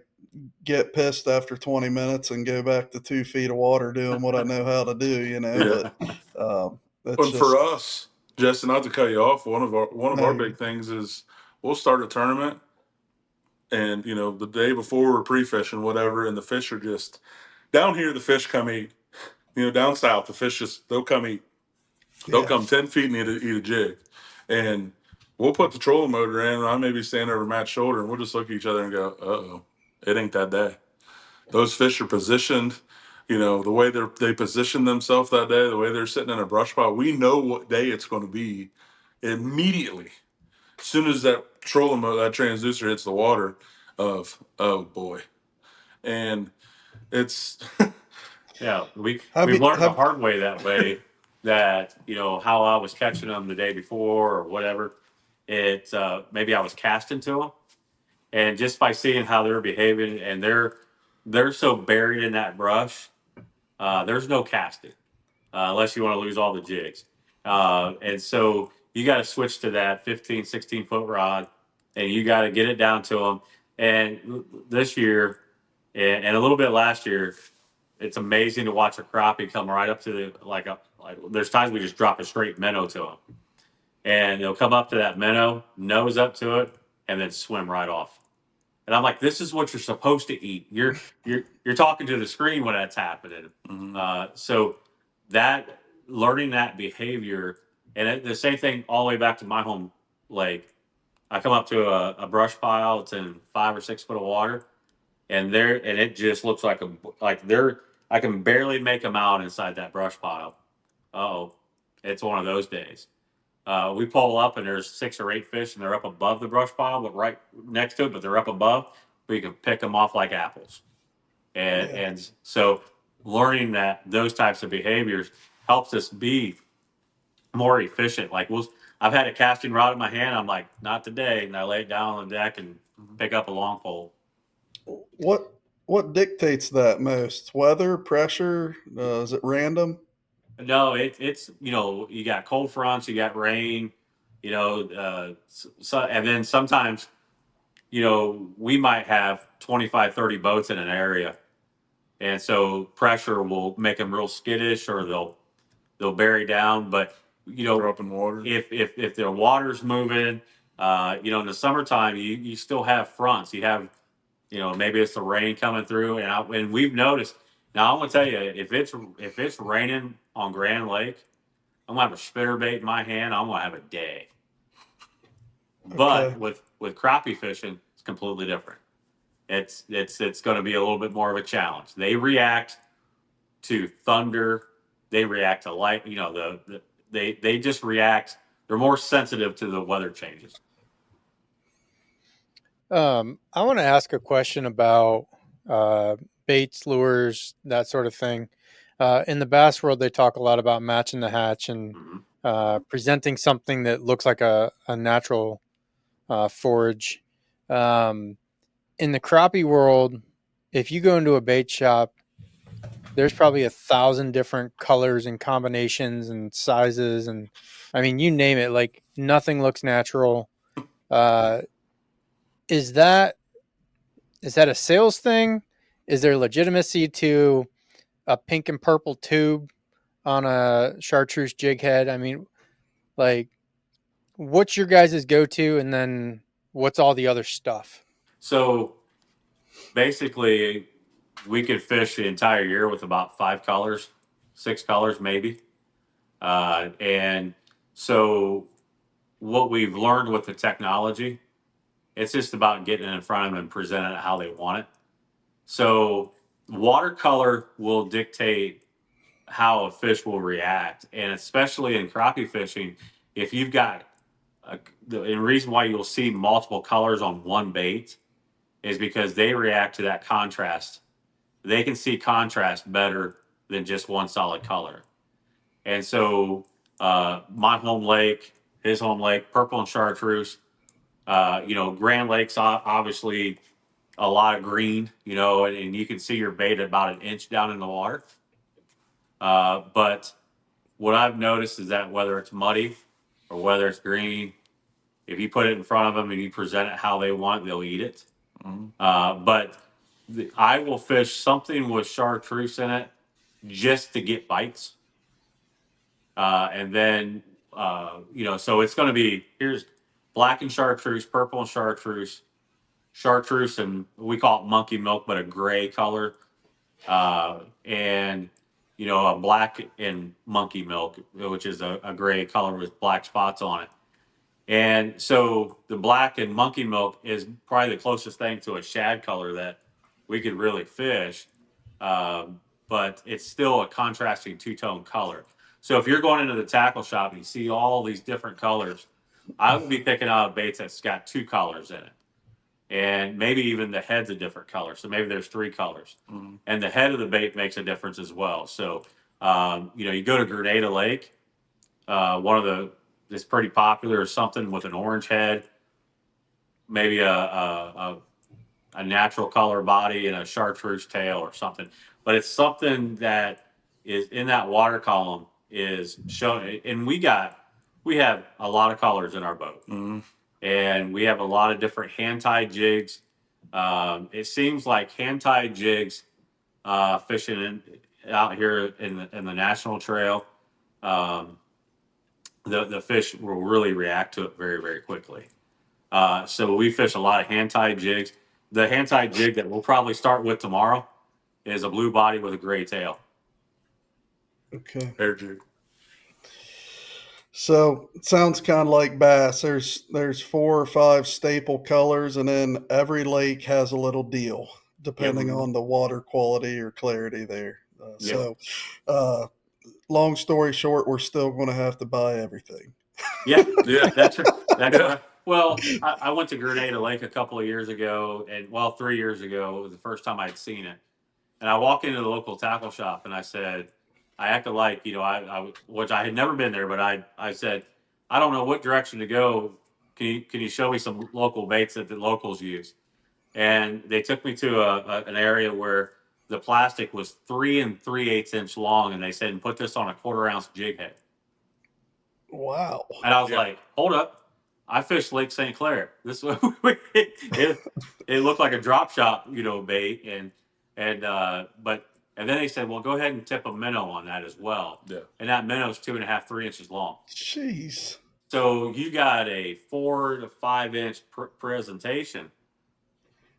get pissed after 20 minutes and go back to 2 feet of water doing what I know how to do, Yeah. but it's And for just us, Justin, not to cut you off, one of our no. big things is we'll start a tournament, and the day before we're pre-fishing, whatever, and the fish are just down here. The fish come eat. Down south, the fish just, they'll come eat. They'll Yeah. come 10 feet and eat a jig, and we'll put the trolling motor in, and I may be standing over Matt's shoulder, and we'll just look at each other and go, "Uh oh, it ain't that day." Those fish are positioned, the way they position themselves that day, the way they're sitting in a brush pile. We know what day it's going to be immediately. As soon as that transducer hits the water, of, oh boy, and it's Yeah, Have we've you learned the have hard way that way, that how I was catching them the day before or whatever. Maybe I was casting to them, and just by seeing how they're behaving, and they're so buried in that brush, there's no casting unless you want to lose all the jigs. And so you got to switch to that 15, 16 foot rod, and you got to get it down to them. And this year, and a little bit last year, it's amazing to watch a crappie come right up to like. There's times we just drop a straight minnow to them, and they'll come up to that minnow, nose up to it, and then swim right off. And I'm like, this is what you're supposed to eat. You're talking to the screen when that's happening. Mhm. So that learning that behavior, and the same thing all the way back to my home lake. I come up to a brush pile. It's in 5 or 6 foot of water, and it just looks like they're. I can barely make them out inside that brush pile. Oh, it's one of those days. We pull up and there's 6 or 8 fish, and they're up above the brush pile, but right next to it, but they're up above. We can pick them off like apples. And yeah. and so learning that those types of behaviors helps us be more efficient. I've had a casting rod in my hand. I'm like, not today, and I lay it down on the deck and pick up a long pole. What what dictates that most? Weather, pressure? Is it random? No, it's you got cold fronts, you got rain, and then sometimes we might have 25, 30 boats in an area. And so pressure will make them real skittish, or they'll bury down. But, you know, Drop in water. if their water's moving, in the summertime, you still have fronts. You have, maybe it's the rain coming through. And we've noticed, now I'm going to tell you, if it's raining on Grand Lake, I'm going to have a spinner bait in my hand. I'm going to have a day. But Okay. with crappie fishing, it's completely different. It's going to be a little bit more of a challenge. They react to thunder. They react to light. They just react. They're more sensitive to the weather changes. I want to ask a question about baits, lures, that sort of thing. In the bass world, they talk a lot about matching the hatch and presenting something that looks like a natural forage. Um, in the crappie world, if you go into a bait shop, there's probably 1,000 different colors and combinations and sizes, and I mean, you name it. Like nothing looks natural. Uh, is that a sales thing? Is there legitimacy to a pink and purple tube on a chartreuse jig head? I mean, like, what's your guys' go to, and then what's all the other stuff? So basically, we could fish the entire year with about 5 colors, 6 colors maybe. And so what we've learned with the technology, it's just about getting it in front of them and presenting it how they want it. So watercolor will dictate how a fish will react, and especially in crappie fishing, if you've got the reason why you'll see multiple colors on one bait is because they react to that contrast. They can see contrast better than just one solid color. And so, my home lake, his home lake, purple and chartreuse. Grand Lake's obviously a lot of green, and you can see your bait about an inch down in the water. But what I've noticed is that whether it's muddy or whether it's green, if you put it in front of them and you present it how they want, they'll eat it. But I will fish something with chartreuse in it just to get bites. And then, so it's going to be here's black and chartreuse, purple and chartreuse, and we call it monkey milk, but a gray color. And a black and monkey milk, which is a gray color with black spots on it. And so the black and monkey milk is probably the closest thing to a shad color that we could really fish. But it's still a contrasting two-tone color. So if you're going into the tackle shop and you see all these different colors, I would be picking out a bait that's got 2 colors in it. And maybe even the head's a different color. So maybe there's 3 colors. And the head of the bait makes a difference as well. So, you go to Grenada Lake, one of the that's pretty popular is something with an orange head, maybe a natural color body and a chartreuse tail or something. But it's something that is in that water column is shown, and we have a lot of colors in our boat, and we have a lot of different hand tied jigs. It seems like hand tied jigs fishing out here in the National Trail. The fish will really react to it very, very quickly. So we fish a lot of hand tied jigs. The hand tied jig that we'll probably start with tomorrow is a blue body with a gray tail. Okay. Air jig. So it sounds kind of like bass. There's 4 or 5 staple colors, and then every lake has a little deal depending on the water quality or clarity there. So, long story short, we're still going to have to buy everything. Yeah, Yeah. that's right. Well, I went to Grenada Lake a couple of years ago, and 3 years ago, it was the first time I'd seen it. And I walked into the local tackle shop and I said, I acted like, which I had never been there, but I said, I don't know what direction to go. Can you show me some local baits that the locals use? And they took me to an area where the plastic was 3 3/8 inch long, and they said, put this on a 1/4 ounce jig head. Wow. And I was like, hold up. I fished Lake St. Clair. This it looked like a drop shot, bait. And then they said, well, go ahead and tip a minnow on that as well. Yeah. And that minnow is 2.5, 3 inches long. Jeez. So you got a 4 to 5 inch presentation.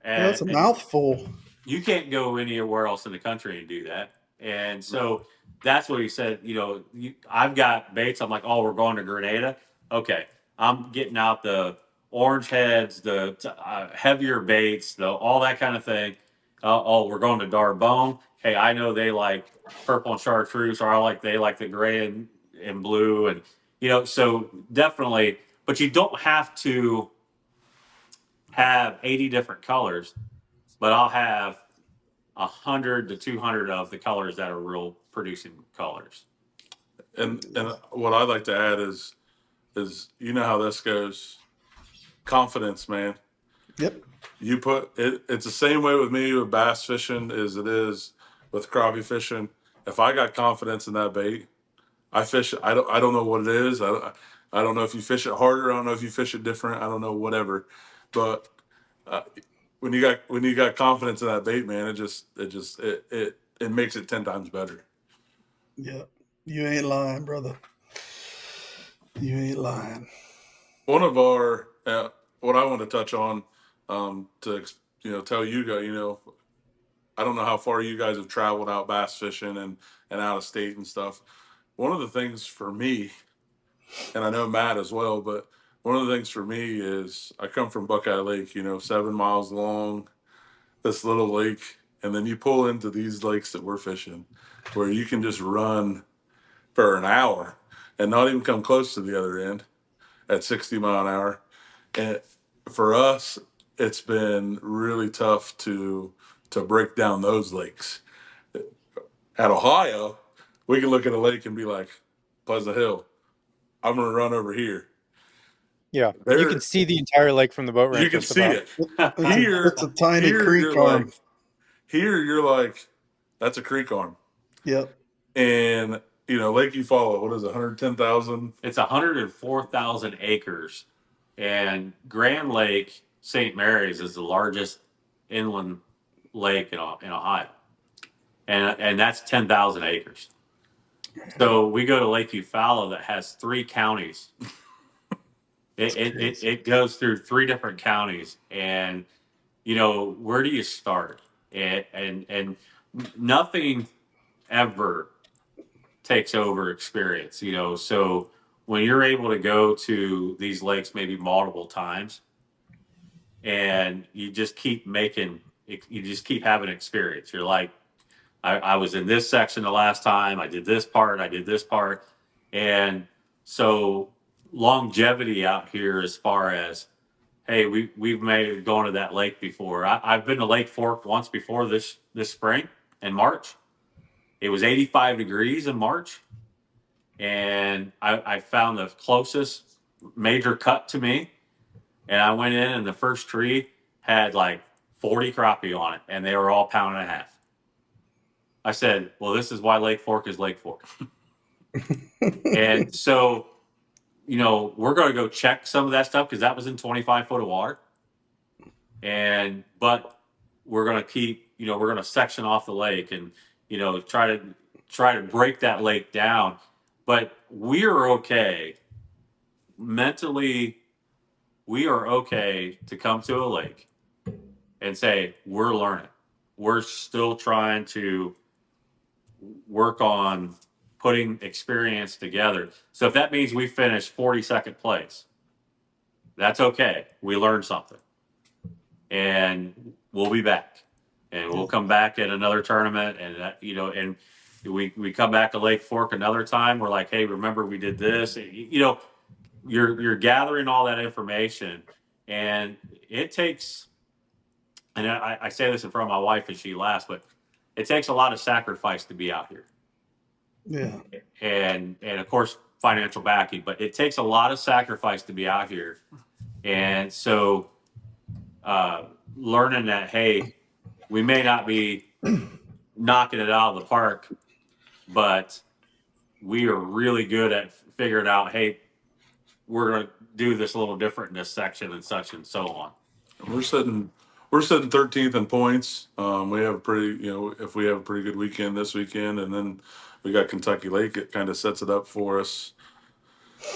Yeah, that's a mouthful. You can't go anywhere else in the country and do that. And so that's what he said. I've got baits. I'm like, oh, we're going to Grenada. Okay, I'm getting out the orange heads, the heavier baits, all that kind of thing. We're going to Darbone. Hey, I know they like purple and chartreuse, or they like the gray and blue, and so definitely. But you don't have to have 80 different colors, but I'll have 100 to 200 of the colors that are real producing colors. And what I'd like to add is you know how this goes. Confidence, man. Yep. You put it. It's the same way with me with bass fishing as it is with crappie fishing. If I got confidence in that bait, I fish it. I don't know what it is. I don't know if you fish it harder. I don't know if you fish it different. I don't know whatever. But uh, when you got confidence in that bait, man, it makes it 10 times better. Yep. You ain't lying, brother. You ain't lying. One of our what I want to touch on to tell you guys, I don't know how far you guys have traveled out bass fishing and out of state and stuff. One of the things for me, and I know Matt as well, but one of the things for me is I come from Buckeye Lake, 7 miles long, this little lake, and then you pull into these lakes that we're fishing, where you can just run for an hour and not even come close to the other end at 60 mile an hour. And for us, it's been really tough to break down those lakes. At Ohio, we can look at a lake and be like, Pleasant Hill, I'm going to run over here. Yeah, you There, can see the entire lake from the boat ramp. you can Just see about. it. It's Here, a tiny here creek you're arm. like, here you're like, that's a creek arm. Yep. And Lake Eufaula, what is it, 110,000? It's 104,000 acres, and Grand Lake St. Mary's is the largest inland lake in Ohio, and that's 10,000 acres. So we go to Lake Eufaula that has 3 counties. It goes through 3 different counties, and where do you start? And nothing ever takes over experience, so when you're able to go to these lakes maybe multiple times and you just keep having experience. You're like, I was in this section the last time, I did this part. And so longevity out here, as far as, hey, we've made going to that lake before. I've been to Lake Fork once before this spring in March. It was 85 degrees in March, and I found the closest major cut to me, and I went in, and the first tree had like 40 crappie on it, and they were all pound and a half. I said, well, this is why Lake Fork is Lake Fork. And so, we're going to go check some of that stuff because that was in 25 foot of water. But we're going to keep, we're going to section off the lake and, try to break that lake down. But we are okay mentally. We are okay to come to a lake and say, we're learning. We're still trying to work on putting experience together. So if that means we finish 42nd place, that's okay. We learned something. And we'll be back. And we'll come back at another tournament, and and we come back to Lake Fork another time. We're like, hey, remember we did this? You're gathering all that information, and it takes. And I say this in front of my wife, and she laughs, but it takes a lot of sacrifice to be out here. Yeah. And of course financial backing, but it takes a lot of sacrifice to be out here. And so learning that, hey, we may not be knocking it out of the park, but we are really good at figuring out, hey, we're going to do this a little different in this section and such and so on. We're sitting 13th in points. We have a pretty, if we have a pretty good weekend this weekend, and then we got Kentucky Lake, it kind of sets it up for us.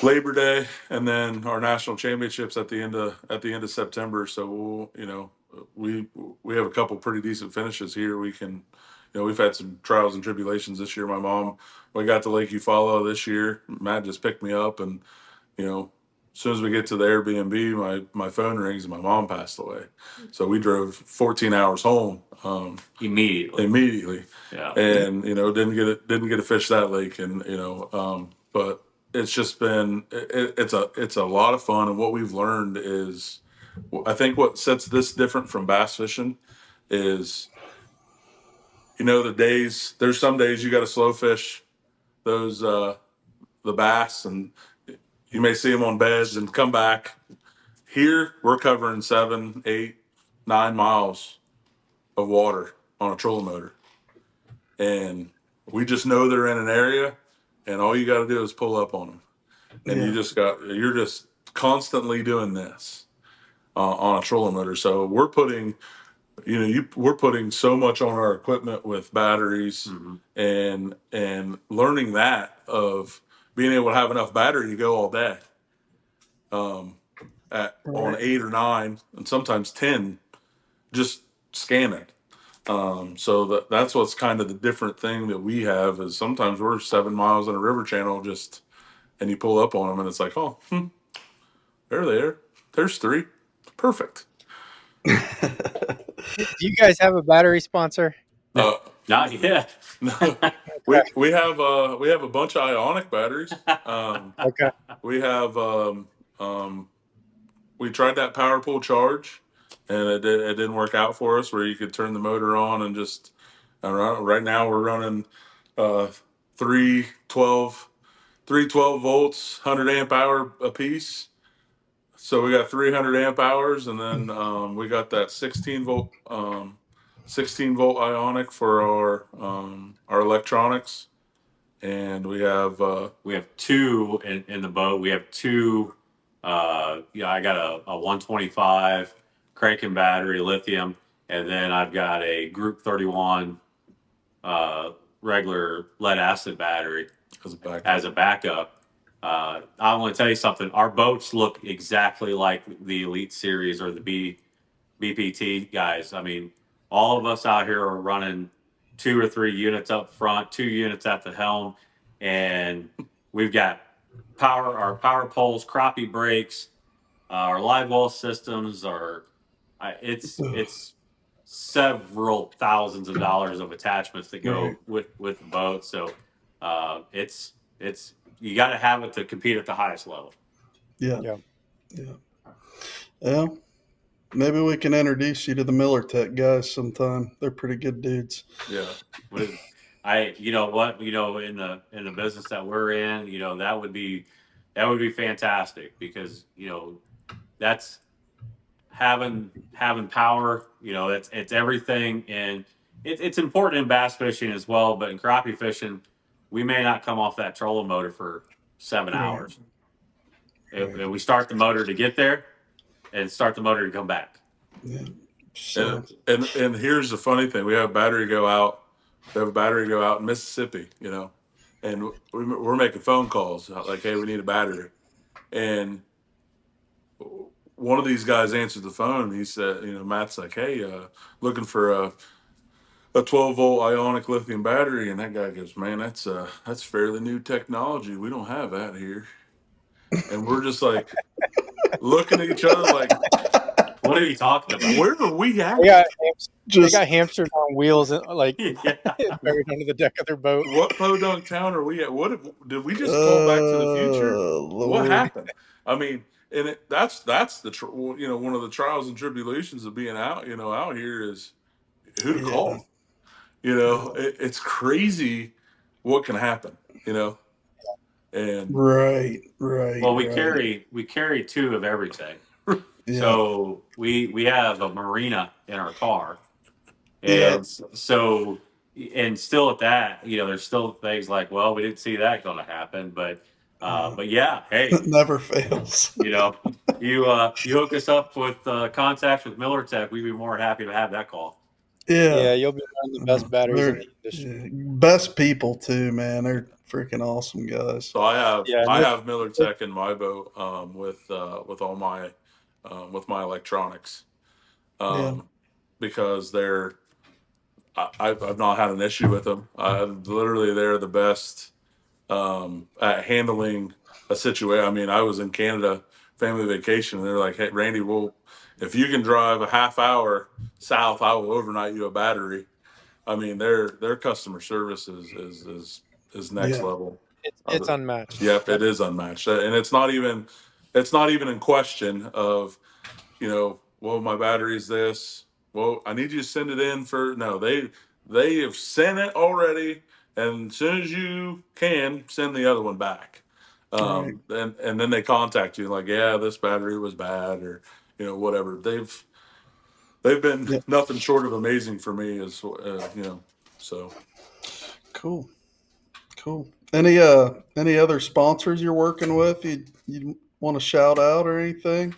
Labor Day, and then our national championships at the end of September. So we have a couple pretty decent finishes here. We can, we've had some trials and tribulations this year. We got to Lake Eufaula this year. Matt just picked me up, and as soon as we get to the Airbnb, my phone rings and my mom passed away. So we drove 14 hours home immediately. Yeah. And didn't get to fish that lake, and but it's just been it's a lot of fun. And what we've learned is I think what sets this different from bass fishing is, there's some days you got to slow fish those the bass, and you may see them on beds and come back. Here we're covering 7, 8, 9 miles of water on a trolling motor, and we just know they're in an area, and all you got to do is pull up on them, and Yeah. you're just constantly doing this on a trolling motor. So we're putting so much on our equipment with batteries, and learning that of being able to have enough battery to go all day, on 8 or 9 and sometimes 10, just scanning. So that's what's kind of the different thing that we have is sometimes we're 7 miles in a river channel, and you pull up on them and it's like, oh, they're there. There's 3. Perfect. Do you guys have a battery sponsor? Not yet. No, we have a bunch of ionic batteries. Okay. We have we tried that power pull charge, and it didn't work out for us. Where you could turn the motor on and just run. Right now we're running uh, 312 volts, 100 amp hour a piece. So we got 300 amp hours, and then we got that 16 volt ionic for our electronics, and we have 2 in the boat. We have 2. I got a 125 Kraken battery, lithium, and then I've got a Group 31 regular lead acid battery as a backup. I want to tell you something. Our boats look exactly like the Elite Series or the BPT guys. I mean, all of us out here are running 2 or 3 units up front, 2 units at the helm, and we've got our power poles, crappie brakes, our live well systems are. It's several thousands of dollars of attachments that go with the boat. So it's you got to have it to compete at the highest level. Yeah. Yeah. Yeah. Well, maybe we can introduce you to the Miller Tech guys sometime. They're pretty good dudes. Yeah. You know what, in the business that we're in, that would be fantastic, because that's having power. It's everything, and it's important in bass fishing as well. But in crappie fishing, we may not come off that trolling motor for 7 hours. And we start the motor to get there, and start the motor to come back. Yeah. So, And here's the funny thing: we have a battery go out. We have a battery go out in Mississippi, and we're making phone calls like, "Hey, we need a battery," and one of these guys answered the phone. And he said, Matt's like, "Hey, looking for a 12-volt ionic lithium battery," and that guy goes, "Man, that's fairly new technology. We don't have that here." And we're just like looking at each other like, What are you talking about? where are we at? They got hamsters on wheels, like Yeah. buried under the deck of their boat. What podunk town are we at? Did we just call Back to the Future? Lord. What happened? I mean, and that's one of the trials and tribulations of being out here is who to call. It's crazy what can happen. And Right. Well, we carry 2 of everything. Yeah. So we have a marina in our car, Yeah. and so still at that, there's still things like, well, we didn't see that going to happen, but yeah, hey, Never fails. you hook us up with contacts with Miller Tech, we'd be more than happy to have that call. Yeah, you'll be one of the best batteries in the industry. Best people too, man. They're freaking awesome guys. So I have Miller Tech in my boat with all my with my electronics, because I've not had an issue with them. Literally, they're the best at handling a situation. I mean, I was in Canada, family vacation, and they're like, "Hey, Randy, well, if you can drive a half hour south, I will overnight you a battery." I mean, their customer service is next level. It's unmatched. Yep, it is unmatched, and it's not even in question of well, my battery's this. Well, I need you to send it in for no. They have sent it already, and as soon as you can, send the other one back. Right. And then they contact you like, yeah, this battery was bad, or whatever. They've been Yeah. nothing short of amazing for me, as so. Cool. Cool. Any other sponsors you're working with? You want to shout out or anything?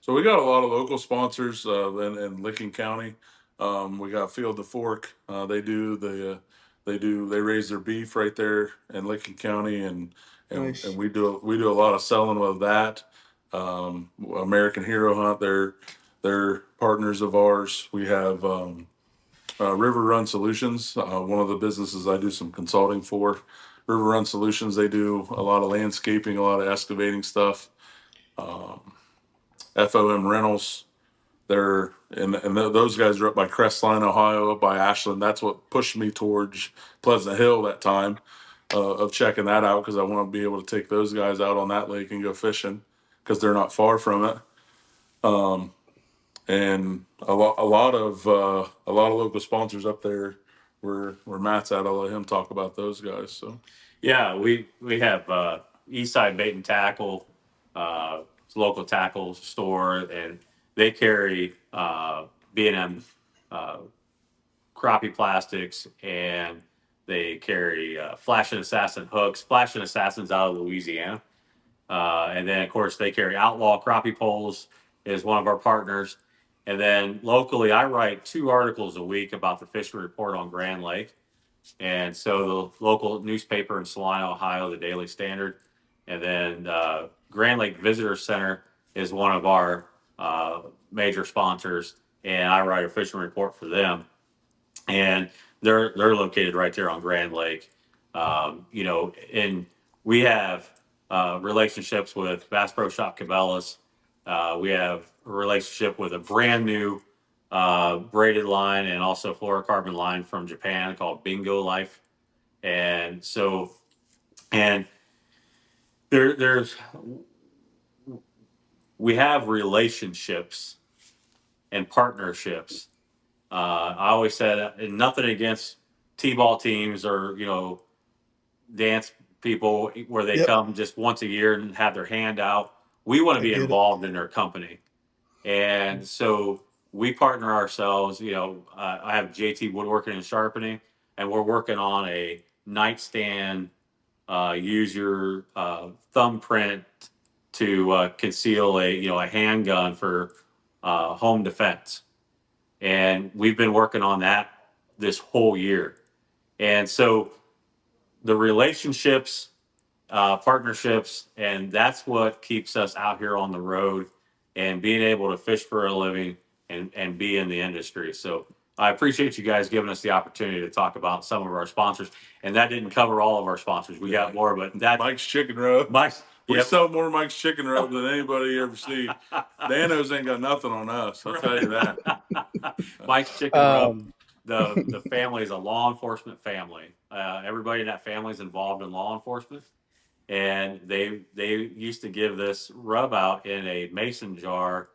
So we got a lot of local sponsors in Licking County. We got Field the Fork. They raise their beef right there in Licking County, and Nice. we do a lot of selling with that. American Hero Hunt, they're partners of ours. We have River Run Solutions, one of the businesses I do some consulting for. River Run Solutions, they do a lot of landscaping, a lot of excavating stuff. FOM Rentals, those guys are up by Crestline, Ohio, up by Ashland. That's what pushed me towards Pleasant Hill that time, of checking that out, because I want to be able to take those guys out on that lake and go fishing, because they're not far from it. And a lot of local sponsors up there where Matt's at. I'll let him talk about those guys. So Yeah, we have Eastside Bait and Tackle, it's a local tackle store, and they carry B&M uh, crappie plastics, and they carry Flash and Assassin hooks. Flash and Assassin's out of Louisiana, and then of course they carry Outlaw crappie poles is one of our partners. And then locally, I write 2 articles a week about the fishery report on Grand Lake. And so the local newspaper in Salina, Ohio, the Daily Standard, and then Grand Lake Visitor Center is one of our major sponsors, and I write a fishing report for them. And they're located right there on Grand Lake. And we have relationships with Bass Pro Shop Cabela's. We have a relationship with a brand new braided line and also fluorocarbon line from Japan called Bingo Life. And so, and there's we have relationships and partnerships. I always said nothing against t-ball teams or dance people where they Yep. come just once a year and have their hand out. We want to I be get it. involved in their company, and so we partner ourselves. I have JT Woodworking and Sharpening, and we're working on a nightstand. Use your thumbprint to conceal a handgun for home defense, and we've been working on that this whole year. And so the relationships, partnerships, and that's what keeps us out here on the road and being able to fish for a living and be in the industry. So I appreciate you guys giving us the opportunity to talk about some of our sponsors. And that didn't cover all of our sponsors. We got more, but that Mike's Chicken Rub. Mike's. We Yep. sell more Mike's Chicken Rub than anybody you ever see. Danos ain't got nothing on us. I'll tell you that. Mike's Chicken Rub. Um, The family is a law enforcement family. Everybody in that family is involved in law enforcement, and they used to give this rub out in a mason jar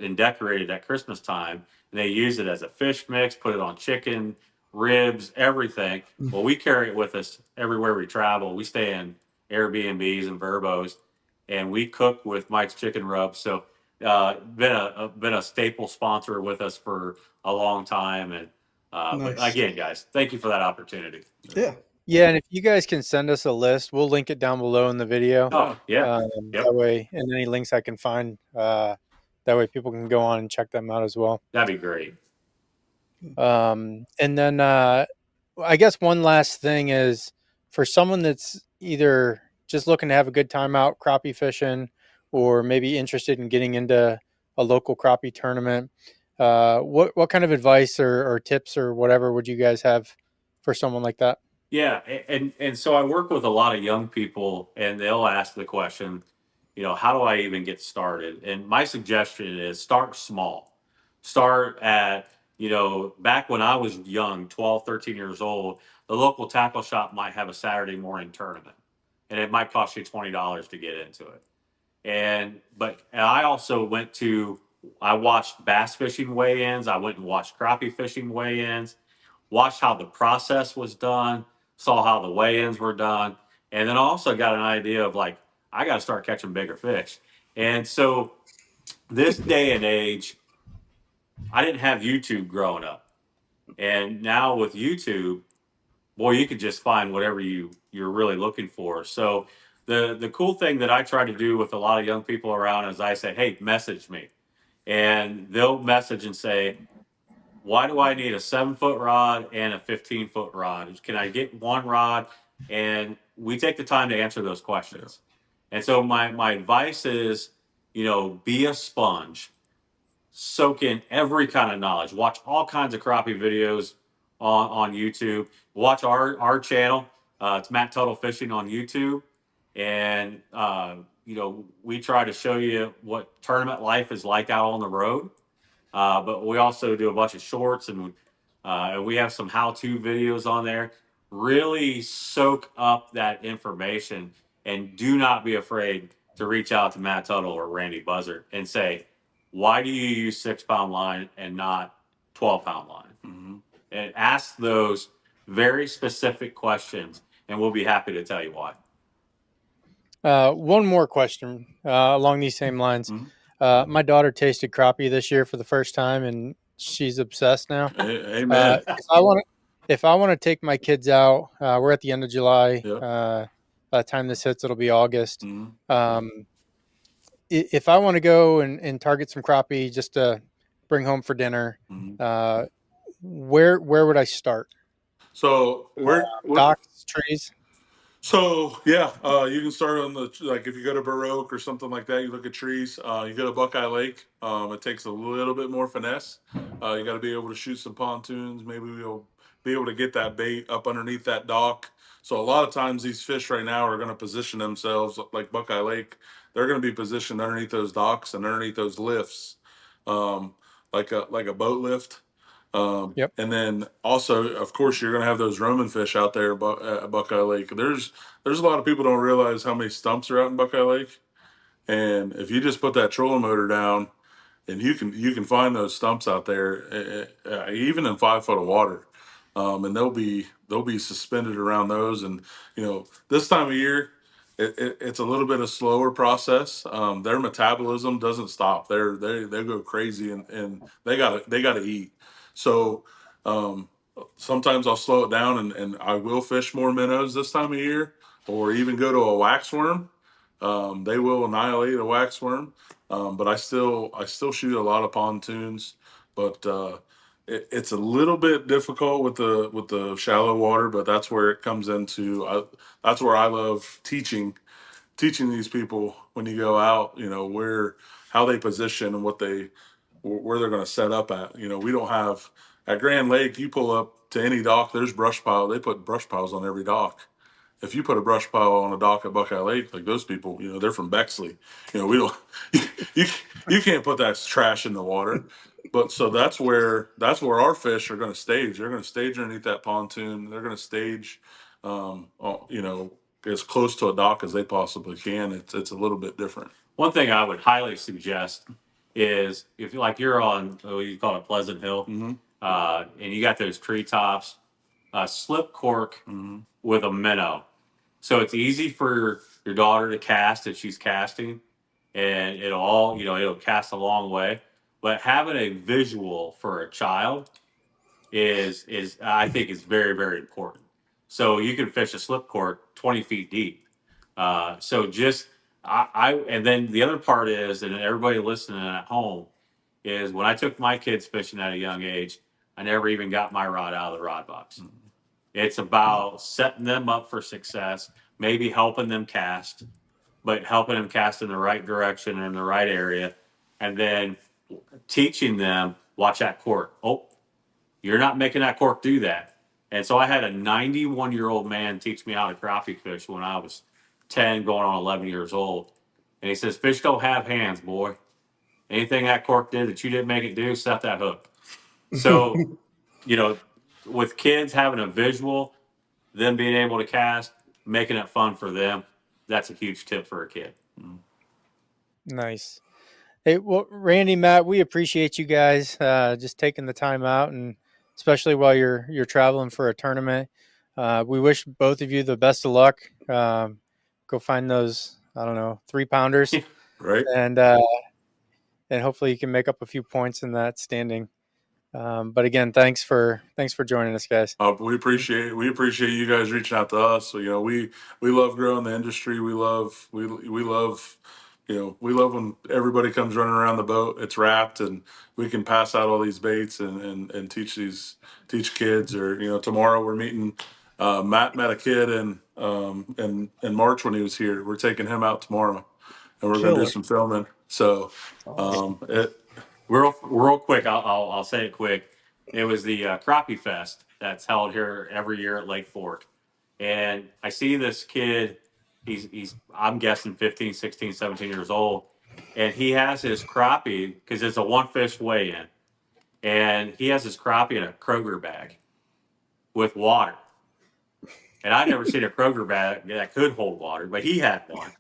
and decorated at Christmas time. And they use it as a fish mix, put it on chicken, ribs, everything. Well, we carry it with us everywhere we travel. We stay in Airbnbs and Verbos, and we cook with Mike's Chicken Rub. So, been a staple sponsor with us for a long time. And but Nice. again, guys, thank you for that opportunity. Yeah. yeah, and if you guys can send us a list, we'll link it down below in the video. Oh yeah, That way, and any links I can find, that way people can go on and check them out as well. that'd be great. And then I guess one last thing is for someone that's either just looking to have a good time out crappie fishing, or maybe interested in getting into a local crappie tournament. What kind of advice or tips or whatever would you guys have for someone like that? Yeah, and so I work with a lot of young people, and they'll ask the question, how do I even get started? And my suggestion is start small. Start at, back when I was young, 12, 13 years old, the local tackle shop might have a Saturday morning tournament, and it might cost you $20 to get into it. And I also went to I watched bass fishing weigh-ins. I went and watched crappie fishing weigh-ins, watched how the process was done, saw how the weigh-ins were done, and then also got an idea of like, I got to start catching bigger fish. And so this day and age, I didn't have YouTube growing up. And now with YouTube, boy, you could just find whatever you're really looking for. So the cool thing that I try to do with a lot of young people around is I say, hey, message me. And they'll message and say, why do I need a 7 foot rod and a 15-foot rod? Can I get one rod? And we take the time to answer those questions. And so my advice is, be a sponge, soak in every kind of knowledge, watch all kinds of crappie videos on YouTube, watch our channel. It's Matt Tuttle Fishing on YouTube. And, we try to show you what tournament life is like out on the road. But we also do a bunch of shorts, and we have some how-to videos on there. Really soak up that information, and do not be afraid to reach out to Matt Tuttle or Randy Buzzard and say, why do you use 6 pound line and not 12 pound line? Mm-hmm. And ask those very specific questions, and we'll be happy to tell you why. One more question along these same lines. Mm-hmm. My daughter tasted crappie this year for the first time, and she's obsessed now. Amen. If I want to take my kids out, we're at the end of July. Yep. By the time this hits, it'll be August. Mm-hmm. If I want to go and target some crappie just to bring home for dinner, mm-hmm. Where would I start? So docks, trees. So yeah, you can start on if you go to Baroque or something like that, you look at trees. You go to Buckeye Lake. It takes a little bit more finesse. You got to be able to shoot some pontoons. Maybe we'll be able to get that bait up underneath that dock. So a lot of times these fish right now are going to position themselves like Buckeye Lake. They're going to be positioned underneath those docks and underneath those lifts, like a boat lift. Yep. And then also, of course, you're going to have those Roman fish out there at Buckeye Lake. There's a lot of people don't realize how many stumps are out in Buckeye Lake, and if you just put that trolling motor down, and you can find those stumps out there, even in 5 foot of water, and they'll be suspended around those. And this time of year, it's a little bit of slower process. Their metabolism doesn't stop. They go crazy, and they gotta eat. So sometimes I'll slow it down, and I will fish more minnows this time of year, or even go to a waxworm. They will annihilate a waxworm, but I still shoot a lot of pontoons. But it's a little bit difficult with the shallow water, but that's where it comes into. That's where I love teaching these people when you go out. How they position and where they're going to set up at. We don't have at Grand Lake. You pull up to any dock, there's brush pile. They put brush piles on every dock. If you put a brush pile on a dock at Buckeye Lake, like those people, they're from Bexley. We don't. you, you can't put that trash in the water. But so that's where our fish are going to stage. They're going to stage underneath that pontoon. They're going to stage, as close to a dock as they possibly can. It's a little bit different. One thing I would highly suggest is if you're on, you call it Pleasant Hill, mm-hmm. And you got those treetops, slip cork mm-hmm. with a minnow. So it's easy for your daughter to cast if she's casting, and it'll cast a long way. But having a visual for a child is I think is very, very important. So you can fish a slip cork 20 feet deep. So just and then the other part is, and everybody listening at home, is when I took my kids fishing at a young age, I never even got my rod out of the rod box. Mm-hmm. It's about setting them up for success, maybe helping them cast, but helping them cast in the right direction and in the right area, and then teaching them, watch that cork. Oh, you're not making that cork do that. And so I had a 91-year-old man teach me how to crappie fish when I was 10, going on 11 years old. And he says, fish don't have hands, boy. Anything that cork did that you didn't make it do, set that hook. So, with kids having a visual, them being able to cast, making it fun for them, that's a huge tip for a kid. Nice. Hey, well, Randy, Matt, we appreciate you guys just taking the time out, and especially while you're traveling for a tournament. We wish both of you the best of luck. Go find those, I don't know, 3-pounders, Right. and hopefully you can make up a few points in that standing. But again, thanks for joining us, guys. We appreciate you guys reaching out to us. So, we love growing the industry. We love we love when everybody comes running around the boat. It's wrapped, and we can pass out all these baits and teach kids. Or tomorrow we're meeting. Matt met a kid in March when he was here. We're taking him out tomorrow, and we're going to do Killer. some filming. So, Awesome. Real quick, I'll say it quick. It was the Crappie Fest that's held here every year at Lake Fork. And I see this kid, he's I'm guessing 15, 16, 17 years old. And he has his crappie, because it's a one fish weigh in. And he has his crappie in a Kroger bag with water. And I'd never seen a Kroger bag that could hold water, but he had one.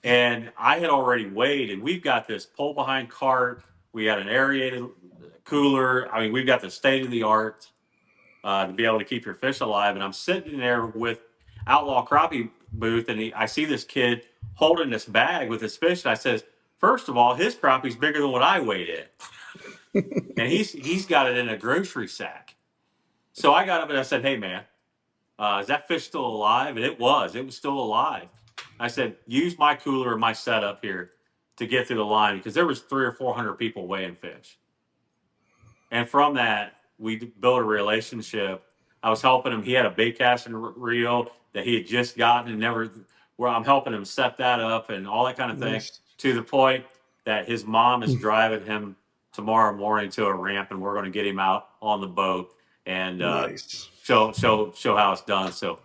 And I had already weighed, and we've got this pull behind cart. We had an aerated cooler. I mean, we've got the state of the art to be able to keep your fish alive. And I'm sitting there with Outlaw Crappie booth, and I see this kid holding this bag with his fish. And I says, first of all, his crappie's bigger than what I weighed it, and he's got it in a grocery sack. So I got up and I said, hey man, is that fish still alive? And it was still alive. I said, use my cooler and my setup here to get through the line, because there was 300 or 400 people weighing fish. And from that, we built a relationship. I was helping him. He had a bait casting reel that he had just gotten and never, where I'm helping him set that up and all that kind of thing, Nice. to the point that his mom is driving him tomorrow morning to a ramp, and we're going to get him out on the boat and Nice. show how it's done. So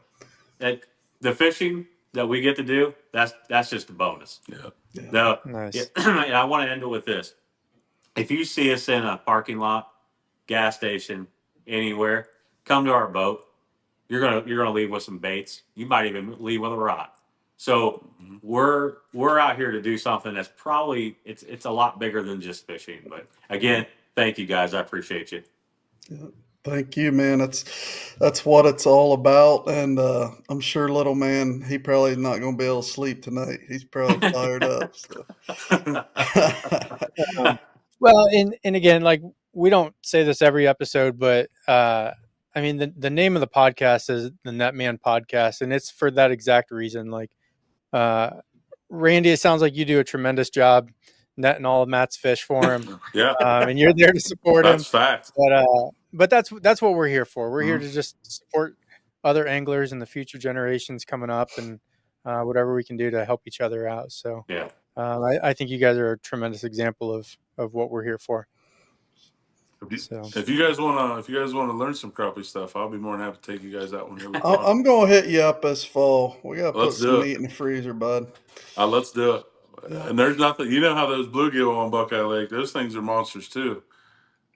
that the fishing that we get to do, that's just a bonus. Yeah. Yeah. The Nice. and I want to end it with this. If you see us in a parking lot, gas station, anywhere, come to our boat. You're gonna leave with some baits. You might even leave with a rod. So we're out here to do something that's probably it's a lot bigger than just fishing. But again, thank you guys. I appreciate you. Yeah. Thank you, man. That's what it's all about. And I'm sure little man, he probably not going to be able to sleep tonight. He's probably fired up. So. Well, and again, like, we don't say this every episode, but I mean, the name of the podcast is the Netman Podcast, and it's for that exact reason. Like, Randy, it sounds like you do a tremendous job netting all of Matt's fish for him, Yeah, and you're there to support him. that's fact. But that's what we're here for. We're here Mhm. to just support other anglers and the future generations coming up, and whatever we can do to help each other out. So Yeah. I think you guys are a tremendous example of what we're here for. So If you guys wanna learn some crappie stuff, I'll be more than happy to take you guys out whenever you want. I'm going to hit you up this fall. We got to put Let's some do meat it. in the freezer, bud. Let's do it. Yeah. And there's nothing. You know how those bluegill on Buckeye Lake? Those things are monsters too.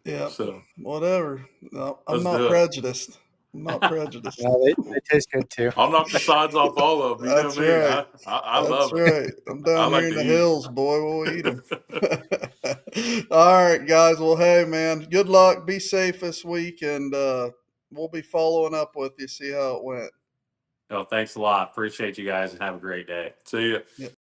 Yeah. So Whatever. No, I'm let's not do it. prejudiced. I'm not prejudiced. they taste good too. I'll knock the sides off all of them. You know That's me. right. I That's love it. right. I'm I down here like in to the eat. hills, boy. We'll eat them. All right, guys. Well, hey, man, good luck. Be safe this week, and we'll be following up with you, see how it went. No, thanks a lot. Appreciate you guys, and have a great day. See ya. Yep.